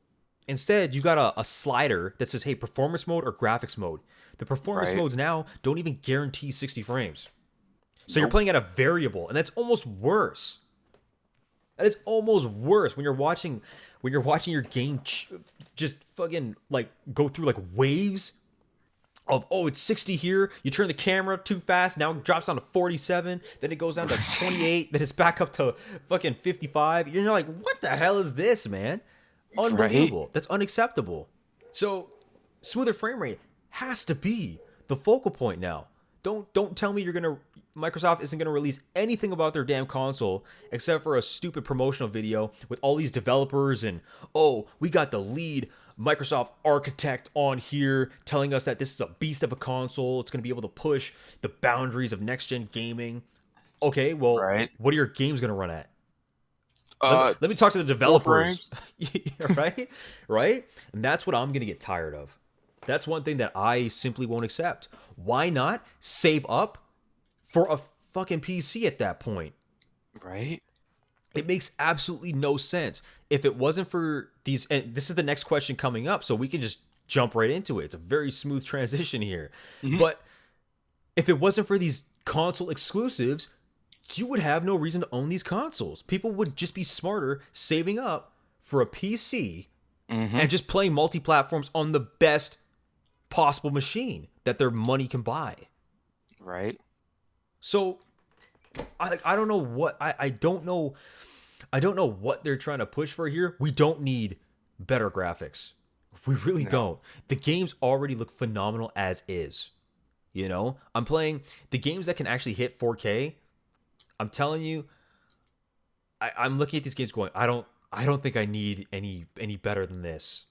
Instead, you got a slider that says, hey, performance mode or graphics mode. The performance Right. modes now don't even guarantee 60 frames. So you're playing at a variable, and that's almost worse. That is almost worse when you're watching your game just fucking like go through like waves of, oh, it's 60 here. You turn the camera too fast. Now it drops down to 47. Then it goes down to 28. Then it's back up to fucking 55. You're like, what the hell is this, man? Unbelievable. That's unacceptable. So, smoother frame rate. has to be the focal point now. Don't tell me Microsoft isn't gonna release anything about their damn console except for a stupid promotional video with all these developers and, oh, we got the lead Microsoft architect on here telling us that this is a beast of a console. It's gonna be able to push the boundaries of next gen gaming. Okay, well, Right. what are your games gonna run at? Uh, Let me talk to the 4 developers. frames. Right? Right? And that's what I'm going to get tired of. That's one thing that I simply won't accept. Why not save up for a fucking PC at that point? Right. It makes absolutely no sense. If it wasn't for these, and this is the next question coming up, so we can just jump right into it. It's a very smooth transition here. But if it wasn't for these console exclusives, you would have no reason to own these consoles. People would just be smarter saving up for a PC and just playing multi-platforms on the best possible machine that their money can buy. Right. So I don't know what I don't know what they're trying to push for here. We don't need better graphics. We really don't. The games already look phenomenal as is. You know, I'm playing the games that can actually hit 4K. I'm telling you, I'm looking at these games going, I don't think I need any better than this.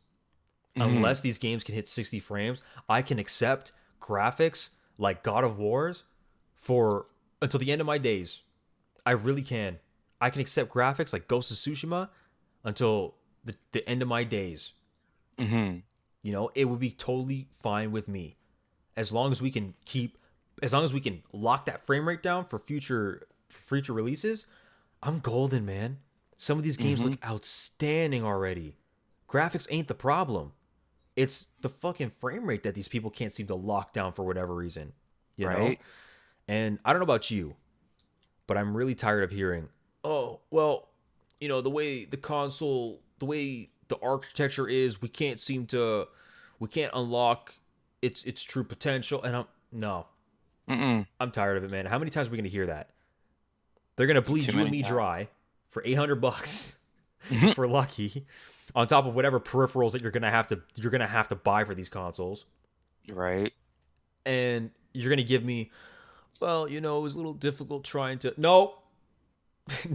Unless these games can hit 60 frames, I can accept graphics like God of War's for until the end of my days. I really can. I can accept graphics like Ghost of Tsushima until the end of my days. You know, it would be totally fine with me as long as we can lock that frame rate down for future releases. I'm golden, man. Some of these games look outstanding already. Graphics ain't the problem. It's the fucking frame rate that these people can't seem to lock down for whatever reason. You know? And I don't know about you, but I'm really tired of hearing, oh, well, you know, the way the architecture is, we can't unlock its true potential. And I'm tired of it, man. How many times are we going to hear that? They're going to bleed you and me dry for $800 for lucky, on top of whatever peripherals that you're going to have to buy for these consoles. Right. And you're going to give me, well, you know, it was a little difficult trying to... No.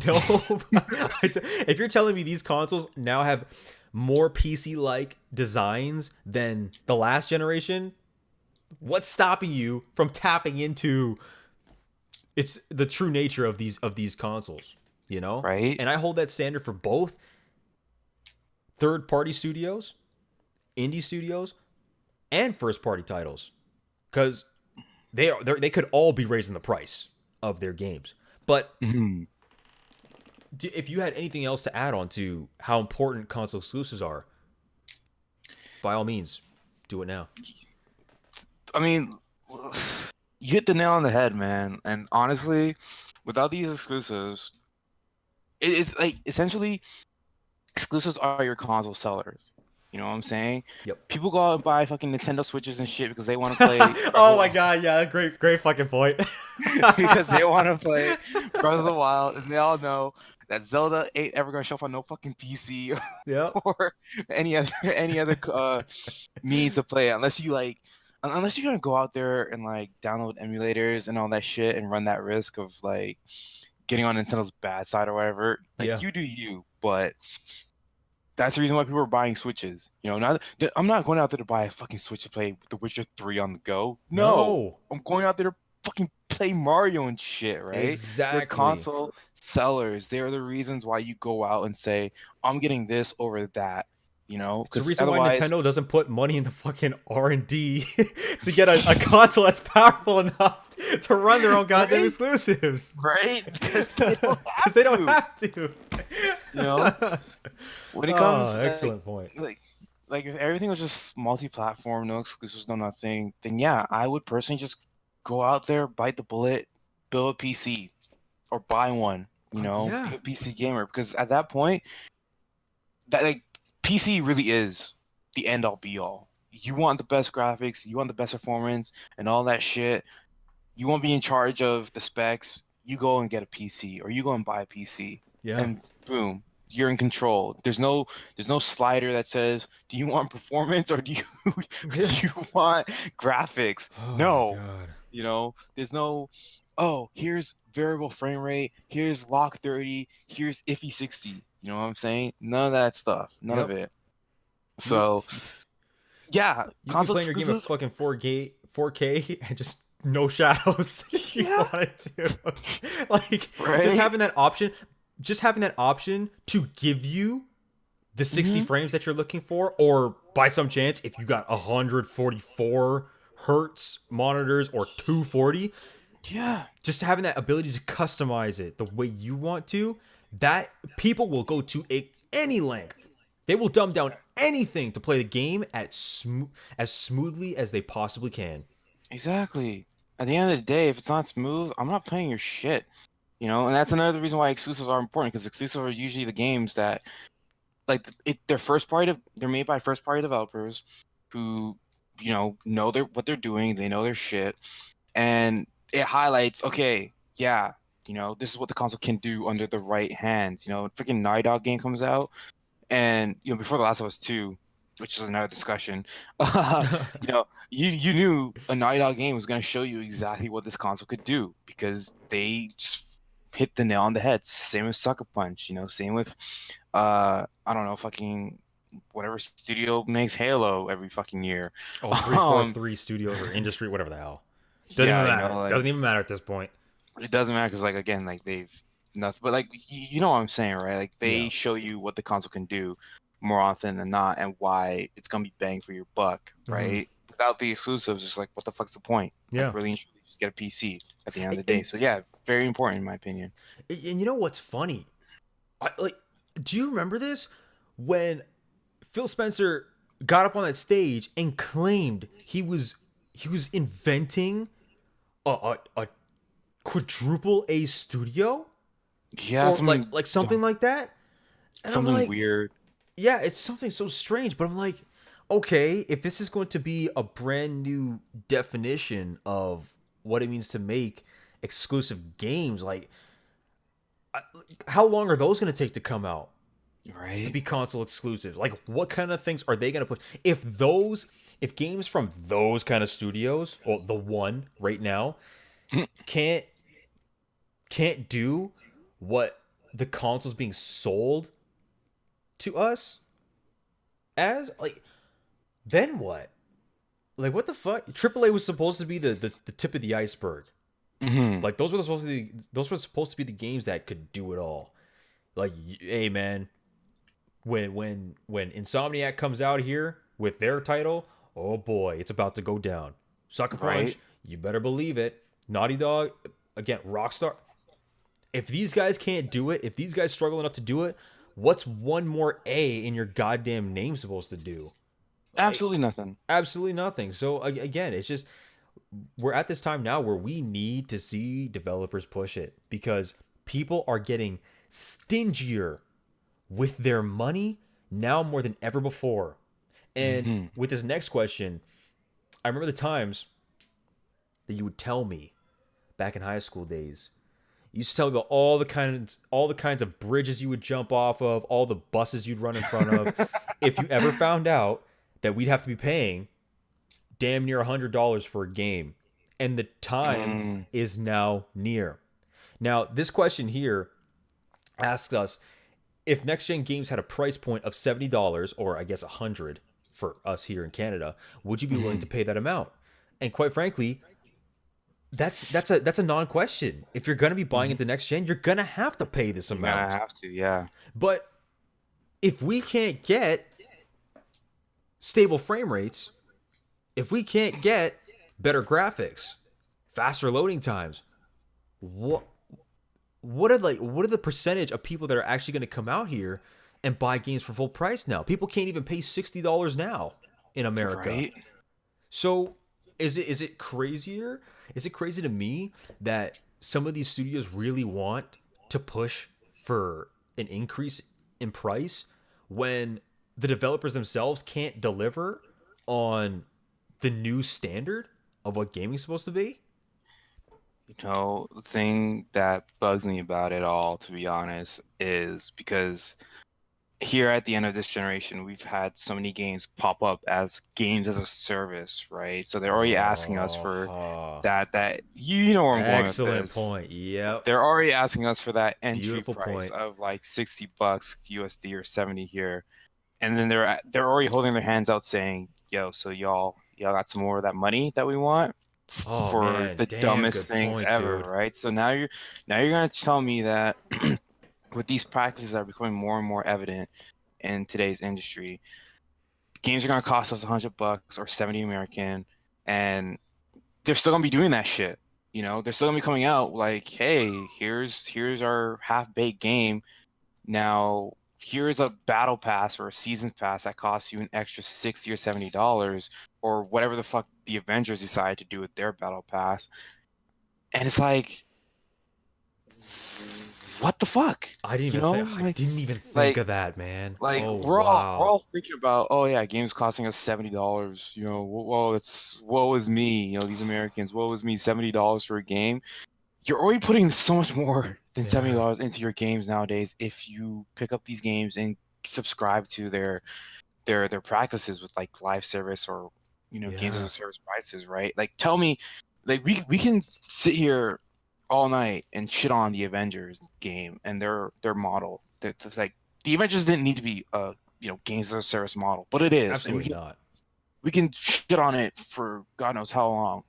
No. If you're telling me these consoles now have more PC-like designs than the last generation, what's stopping you from tapping into the true nature of these consoles, you know? Right. And I hold that standard for both third-party studios, indie studios, and first-party titles, because they could all be raising the price of their games. But if you had anything else to add on to how important console exclusives are, by all means, do it now. I mean, you hit the nail on the head, man. And honestly, without these exclusives, it's like essentially exclusives are your console sellers. You know what I'm saying? Yep. People go out and buy fucking Nintendo Switches and shit because they want to play. Oh my god, yeah, great fucking point. Because they want to play Breath of the Wild, and they all know that Zelda ain't ever gonna show up on no fucking PC Yep. or any other means to play it, unless you're gonna go out there and like download emulators and all that shit and run that risk of like getting on Nintendo's bad side or whatever. Like, Yeah. you do you, but that's the reason why people are buying Switches. You know, I'm not going out there to buy a fucking Switch to play The Witcher 3 on the go. No. I'm going out there to fucking play Mario and shit, right? Exactly. They're console sellers. They are the reasons why you go out and say, I'm getting this over that. You know, it's the reason why Nintendo doesn't put money in the fucking R&D to get a console that's powerful enough to run their own goddamn exclusives. Right? Because they don't have to. You know? When it comes excellent point. Like if everything was just multi-platform, no exclusives, no nothing, then yeah, I would personally just go out there, bite the bullet, build a PC, or buy one, you know, be a PC gamer. Because at that point, that like PC really is the end all be all. You want the best graphics, you want the best performance, and all that shit. You won't be in charge of the specs. You go and get a PC, or you go and buy a PC. Yeah. And boom, you're in control. There's no slider that says, do you want performance or do you or do you want graphics? Oh my No. god. There's no, oh, here's variable frame rate, here's lock 30, here's iffy 60. You know what I'm saying? None of that stuff. None of Yep. it. You So yeah, you can be console playing your game at exclusives. fucking 4K and just no shadows if you Yeah, wanted to. Like just right? having that option, just having that option to give you the 60 Hmm. frames that you're looking for, or by some chance, if you got 144 hertz monitors or 240, Yeah, just having that ability to customize it the way you want to, that people will go to any length. They will dumb down anything to play the game as smoothly as they possibly can. exactly. At the end of the day, if it's not smooth, I'm not playing your shit. And that's another reason why exclusives are important because exclusives are usually the games that like they're made by first party developers who know what they're doing, they know their shit, and it highlights, okay, yeah, this is what the console can do under the right hands. Freaking Naughty Dog game comes out, and before The Last of Us 2, which is another discussion, you knew a Naughty Dog game was going to show you exactly what this console could do because they just hit the nail on the head. Same with Sucker Punch, same with I don't know, fucking whatever studio makes Halo every fucking year. Oh, Um 343 Studios or Industry, whatever the hell. Doesn't even yeah, matter. like Doesn't even matter at this point. it doesn't matter because like again, like they've nothing, but like you know what I'm saying, right? Like they Yeah. show you what the console can do more often than not and why it's gonna be bang for your buck, Hmm. right? Without the exclusives, it's like what the fuck's the point? Like Yeah. really and truly just get a PC at the end of the day. And, So yeah, very important in my opinion. and you know what's funny? Like, do you remember this when Phil Spencer got up on that stage and claimed he was inventing a quadruple A studio Yeah, or like something like something like that? And I'm something like, weird. yeah, it's something so strange, but I'm like, okay, if this is going to be a brand new definition of what it means to make exclusive games, like how long are those going to take to come out to Right? be console exclusives? Like what kind of things are they going to put if games from those kind of studios, or the one right now, can't can't do what the consoles being sold to us as, like, then what? Like what the fuck? AAA was supposed to be the tip of the iceberg. Hmm. Like those were supposed to be the games that could do it all. Like, hey man, when Insomniac comes out here with their title, oh boy, it's about to go down. Sucker Right? Punch, you better believe it. Naughty Dog, again, Rockstar. If these guys can't do it, if these guys struggle enough to do it, what's one more A in your goddamn name supposed to do? Like, Absolutely nothing. absolutely nothing. So again, it's just we're at this time now where we need to see developers push it because people are getting stingier with their money now more than ever before. And Hmm. with this next question, I remember the times that you would tell me back in high school days. You used to tell me about all the kinds of bridges you would jump off of, all the buses you'd run in front of. If you ever found out that we'd have to be paying damn near $100 for a game, and the time Mm. is now near. Now, this question here asks us if next gen games had a price point of $70, or I guess 100 for us here in Canada, would you be willing Mhm. to pay that amount? And quite frankly, that's a non-question. If you're gonna be buying Mhm. into next gen, you're gonna have to pay this You're gonna amount. have to, yeah. But if we can't get stable frame rates, if we can't get better graphics, faster loading times, what what are the percentage of people that are actually going to come out here and buy games for full price now? People can't even pay $60 now in America. Right? So is it crazier? Is it crazy to me that some of these studios really want to push for an increase in price when the developers themselves can't deliver on the new standard of what gaming's supposed to be? The thing that bugs me about it all, to be honest, is because here at the end of this generation, we've had so many games pop up as games as a service, right? So they're already asking us for Oh, that you know where I'm going with excellent this. point. Yep. They're already asking us for that entry Beautiful price point. of like $60 USD or 70 here. And then they're already holding their hands out saying, "Yo, so y'all got some more of that money that we want Oh for man, the damn dumbest good things point, ever, dude. right?" So now you're gonna tell me that with these practices that are becoming more and more evident in today's industry, games are gonna cost us $100 or 70 American, and they're still gonna be doing that shit. They're still gonna be coming out like, "Hey, here's our half-baked game. Now, here's a battle pass or a season pass that costs you an extra $60 or $70, or whatever the fuck the Avengers decide to do with their battle pass." And it's like, what the fuck? I didn't even think Like of that, man. like Oh we're all wow. thinking about, oh yeah, games costing us $70. Whoa, it's woe is me. These Americans, woe is me, $70 for a game. You're already putting so much more than Yeah. $70 into your games nowadays if you pick up these games and subscribe to their practices with like live service or games as a Yeah. service prices, right? Like tell me, like we can sit here all night and shit on the Avengers game and their model. It's like the Avengers didn't need to be a games as a service model, but it is, and we Absolutely can not. we can shit on it for God knows how long,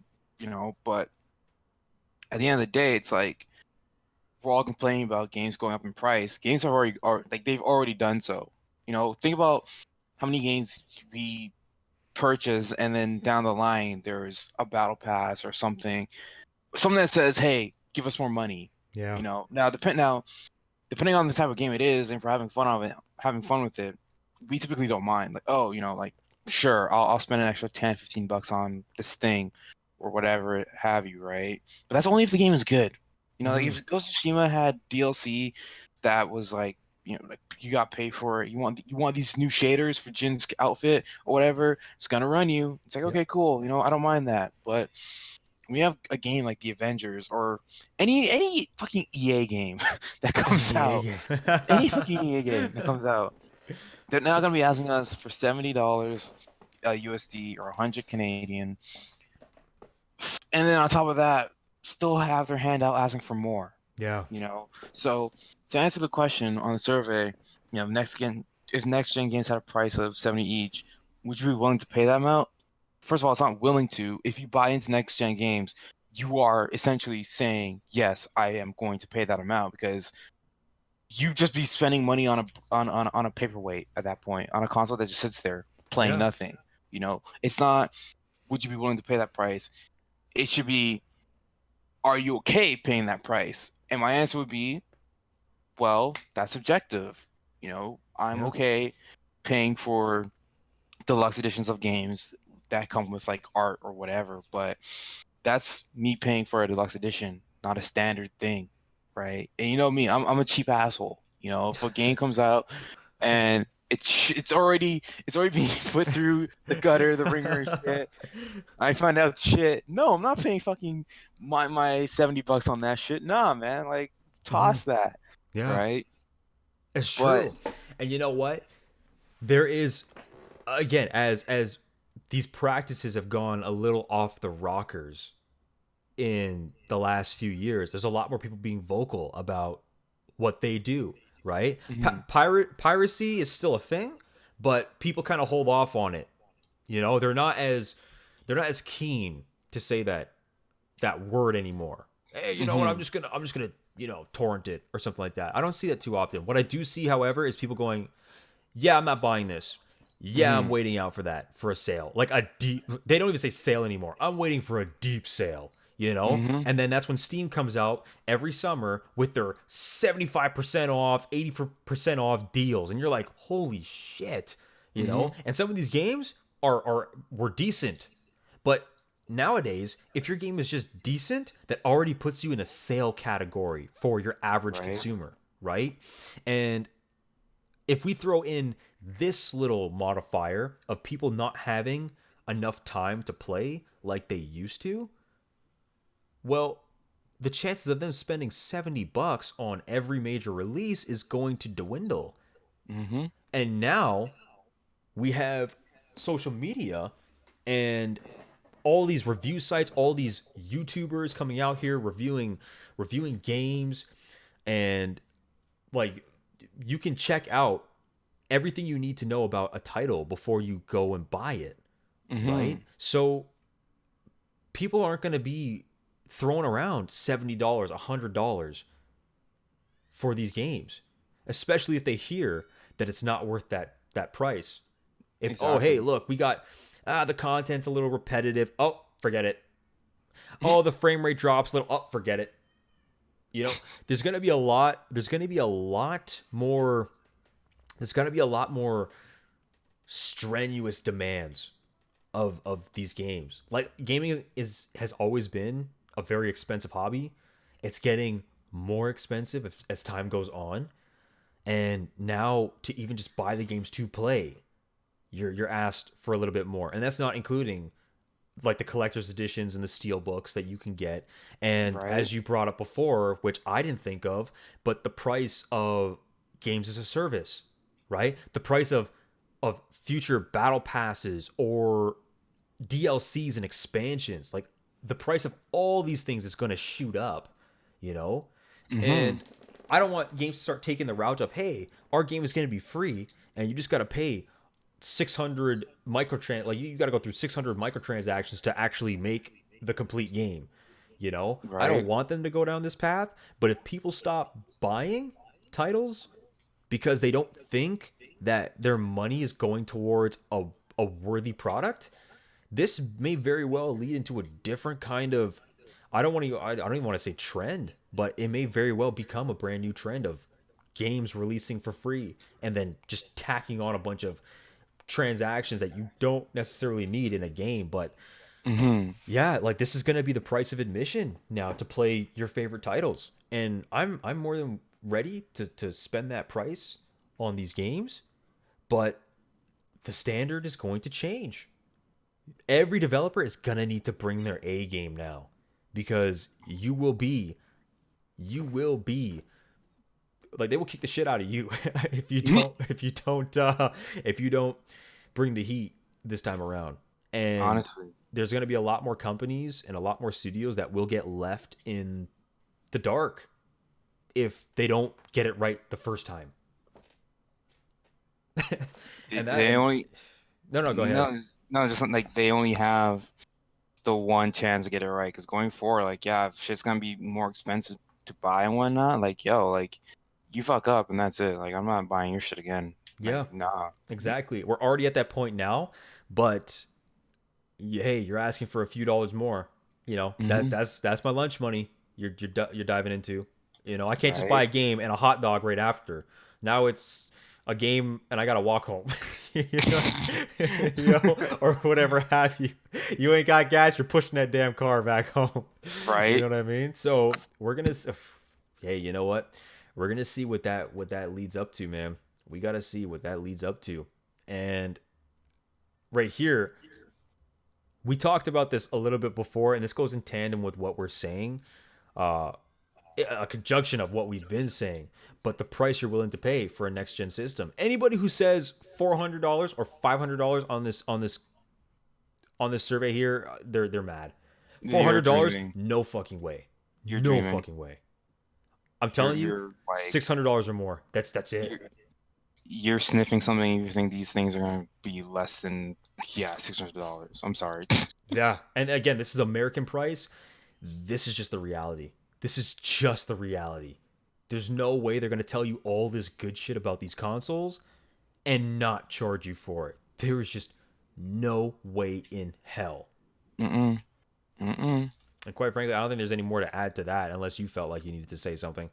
but at the end of the day, it's like we're all complaining about games going up in price. Games are like they've already done so. Think about how many games we purchase and then down the line there's a battle pass or something that says, "Hey, give us more money." Yeah. Now depending on the type of game it is, and if we're having fun with it, we typically don't mind. Like, oh, like sure, I'll spend an extra 10, $15 on this thing or whatever have you, right? But that's only if the game is good. Like Hmm. if Ghost of Tsushima had DLC that was like, like you got paid for it. You want these new shaders for Jin's outfit or whatever. It's gonna run you. It's like, Yep. okay, cool. I don't mind that. But we have a game like the Avengers or any fucking EA game that comes out, Yeah. any fucking Yeah. EA game that comes out, they're now gonna be asking us for $70 USD or 100 Canadian, and then on top of that, still have their hand out asking for more. Yeah. So to answer the question on the survey, if next gen games had a price of 70 each, would you be willing to pay that amount? First of all, it's not willing to. If you buy into next gen games, you are essentially saying, yes, I am going to pay that amount because you just be spending money on a paperweight at that point, on a console that just sits there playing Yeah. nothing. It's not, would you be willing to pay that price? It should be, are you okay paying that price? And my answer would be, well, that's subjective. I'm Yeah. okay paying for deluxe editions of games that come with like art or whatever, but that's me paying for a deluxe edition, not a standard thing, right? And you know me, I'm a cheap asshole. If a game comes out and it's already being put through the gutter, the ringer and shit, I find out shit. No, I'm not paying fucking my $70 on that shit. Nah, man, like Hmm. toss that, Yeah. right? It's But true. And you know what? There is, again, as these practices have gone a little off the rockers in the last few years, there's a lot more people being vocal about what they do, right? mhm, Piracy is still a thing, but people kind of hold off on it. They're not as keen to say that word anymore. Hey, you know what? I'm mhm, just gonna I'm just gonna torrent it or something like that. I don't see that too often. What I do see, however, is people going, "Yeah, I'm not buying this. Yeah, I'm mhm, waiting out for that for a sale, like a deep." They don't even say sale anymore. I'm waiting for a deep sale. mhm, And then that's when Steam comes out every summer with their 75% off, 80% off deals, and you're like, "Holy shit!" mhm. And some of these games are were decent, but nowadays, if your game is just decent, that already puts you in a sale category for your average Right. consumer, right? And if we throw in this little modifier of people not having enough time to play like they used to, well, the chances of them spending $70 on every major release is going to dwindle. Mm-hmm. And now we have social media and all these review sites, all these YouTubers coming out here reviewing games, and like you can check out everything you need to know about a title before you go and buy it, Mm-hmm. right? So people aren't going to be throwing around $70, $100 for these games, especially if they hear that it's not worth that price. If, oh hey, Exactly. look, we got the content's a little repetitive. Oh, forget it. Oh, the frame rate drops a little. Oh, forget it. You know, there's gonna be a lot. There's gonna be a lot more. There's gonna be a lot more strenuous demands of these games. Like gaming has always been a very expensive hobby. It's getting more expensive as time goes on, and now to even just buy the games to play, you're asked for a little bit more, and that's not including like the collector's editions and the steel books that you can get. And Right. as you brought up before, which I didn't think of, but the price of games as a service, right? The price of future battle passes or DLCs and expansions, like the price of all these things is going to shoot up, you know? Mm-hmm. And I don't want games to start taking the route of, hey, our game is going to be free and you just got to pay 600 like you got to go through 600 microtransactions to actually make the complete game. You know, I don't Right. want them to go down this path, but if people stop buying titles because they don't think that their money is going towards a worthy product, this may very well lead into a different kind of, I don't even want to say trend, but it may very well become a brand new trend of games releasing for free and then just tacking on a bunch of transactions that you don't necessarily need in a game. But Mm-hmm. yeah, like this is going to be the price of admission now to play your favorite titles, and I'm more than ready to spend that price on these games. But the standard is going to change. Every developer is going to need to bring their A game now, because you will be like, they will kick the shit out of you if you don't bring the heat this time around. And Honestly. there's going to be a lot more companies and a lot more studios that will get left in the dark if they don't get it right the first time. They And that, they and only no, go ahead. no no just like they only have the one chance to get it right. Because going forward, like yeah, if shit's gonna be more expensive to buy and whatnot, like yo, like you fuck up and that's it. Like I'm not buying your shit again. Yeah, Like nah. exactly. We're already at that point now, but hey, you're asking for a few dollars more. You know, Mm-hmm. that's my lunch money. You're diving into. You know, I can't just buy Right. a game and a hot dog right after. Now it's a game and I gotta walk home. you know, or whatever have you. You ain't got gas. You're pushing that damn car back home. You know Right. what I mean? So we're gonna. Hey, you know what? We're gonna see what that leads up to, man. We gotta see what that leads up to. And right here, we talked about this a little bit before, and this goes in tandem with what we're saying, uh, a conjunction of what we've been saying. But the price you're willing to pay for a next gen system. Anybody who says $400 or $500 on this survey here, they're mad. four You're hundred dollars? dreaming. No fucking way. You're No dreaming. fucking way. I'm You're telling you, you're like $600 or more. That's it. you're you're sniffing something. You think these things are gonna be less than yeah $600. I'm sorry. Yeah. And again, this is American price. This is just the reality. This is just the reality. There's no way they're going to tell you all this good shit about these consoles and not charge you for it. There is just no way in hell. Mm-mm. Mm-mm. And quite frankly, I don't think there's any more to add to that unless you felt like you needed to say something.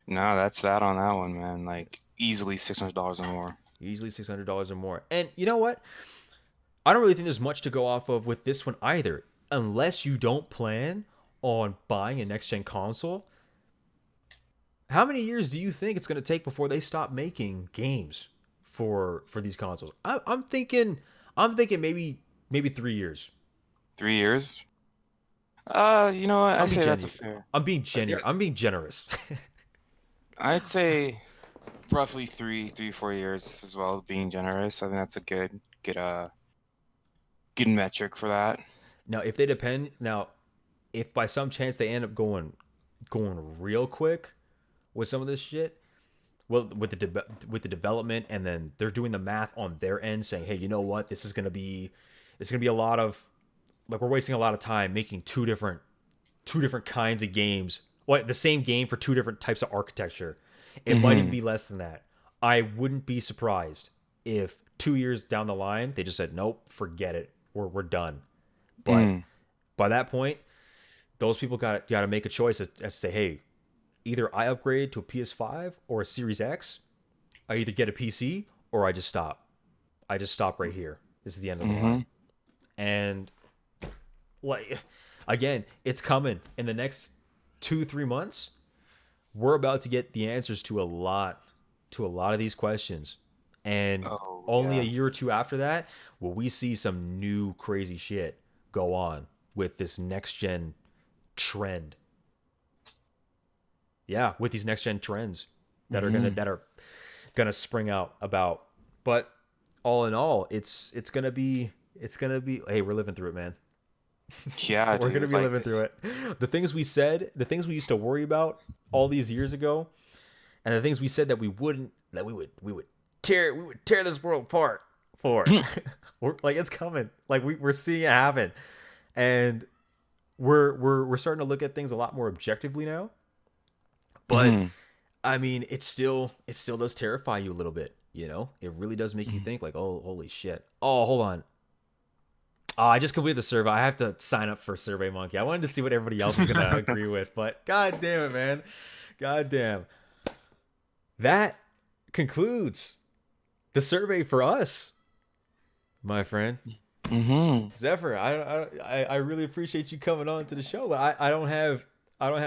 No, that's that on that one, man. Like easily $600 or more. Easily $600 or more. And you know what? I don't really think there's much to go off of with this one either. Unless you don't plan on buying a next gen console, how many years do you think it's going to take before they stop making games for these consoles? I'm thinking maybe 3 years. 3 years. You know what? I I'm being say that's a gen- fair. I'm being Yeah, generous. I'm being generous. I'd say roughly 4 years as well, being generous. I think that's a good metric for that. Now, if they depend, now if by some chance they end up going real quick with some of this shit, well, with the development, and then they're doing the math on their end, saying, hey, you know what, this is gonna be, it's gonna be a lot of, like, we're wasting a lot of time making two different kinds of games. What, the same game for two different types of architecture. It might even Hmm. be less than that. I wouldn't be surprised if 2 years down the line they just said, nope, forget it, we're done. But Mm. by that point, those people got to make a choice as to say, hey, either I upgrade to a PS5 or a Series X, I either get a PC or I just stop. I just stop right here. This is the end of the Hmm. line. And, like, again, it's coming in the next 2-3 months. We're about to get the answers to a lot of these questions. And Oh only a yeah. year or two after that will we see some new crazy shit go on with this next gen trend. Yeah, with these next gen trends that are gonna Hmm. that are gonna spring out about. But all in all, it's gonna be hey, we're living through it, man. Yeah, We're gonna dude. be Like living through this. it. The things we said, the things we used to worry about all these years ago, and the things we said that we would tear this world apart for. We're like, it's coming. Like, we're seeing it happen. And we're starting to look at things a lot more objectively now. But Hmm. I mean, it still does terrify you a little bit, you know? It really does make you think, like, oh, holy shit. Oh, hold on. Oh, I just completed the survey. I have to sign up for Survey Monkey. I wanted to see what everybody else was gonna agree with, but god damn it, man. God damn. That concludes the survey for us, my friend. Hmm. Zephyr, I really appreciate you coming on to the show, but I don't have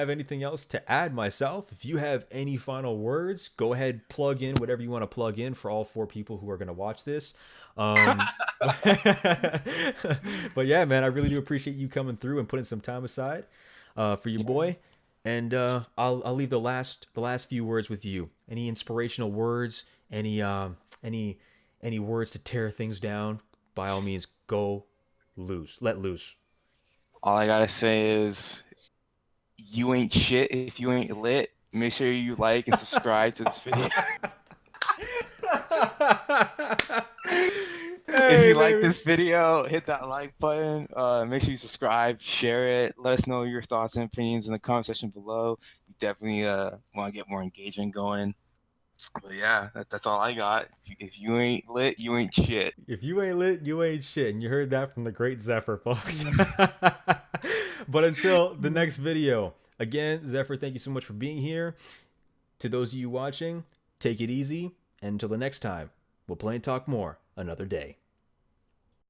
anything else to add myself. If you have any final words, go ahead, plug in whatever you want to plug in for all four people who are going to watch this. But, but yeah, man, I really do appreciate you coming through and putting some time aside for your Yeah. boy. And I'll leave the last few words with you. Any inspirational words? Any words to tear things down? By all means, go loose. Let loose. All I gotta say is you ain't shit if you ain't lit. Make sure you like and subscribe to this video. If Hey, you like baby. this video, hit that like button. Make sure you subscribe, share it. Let us know your thoughts and opinions in the comment section below. We definitely want to get more engagement going. But yeah, that's all I got. If you ain't lit, you ain't shit. If you ain't lit, you ain't shit. And you heard that from the great Zephyr, folks. But until the next video, again, Zephyr, thank you so much for being here. To those of you watching, take it easy. And until the next time, we'll play and talk more another day.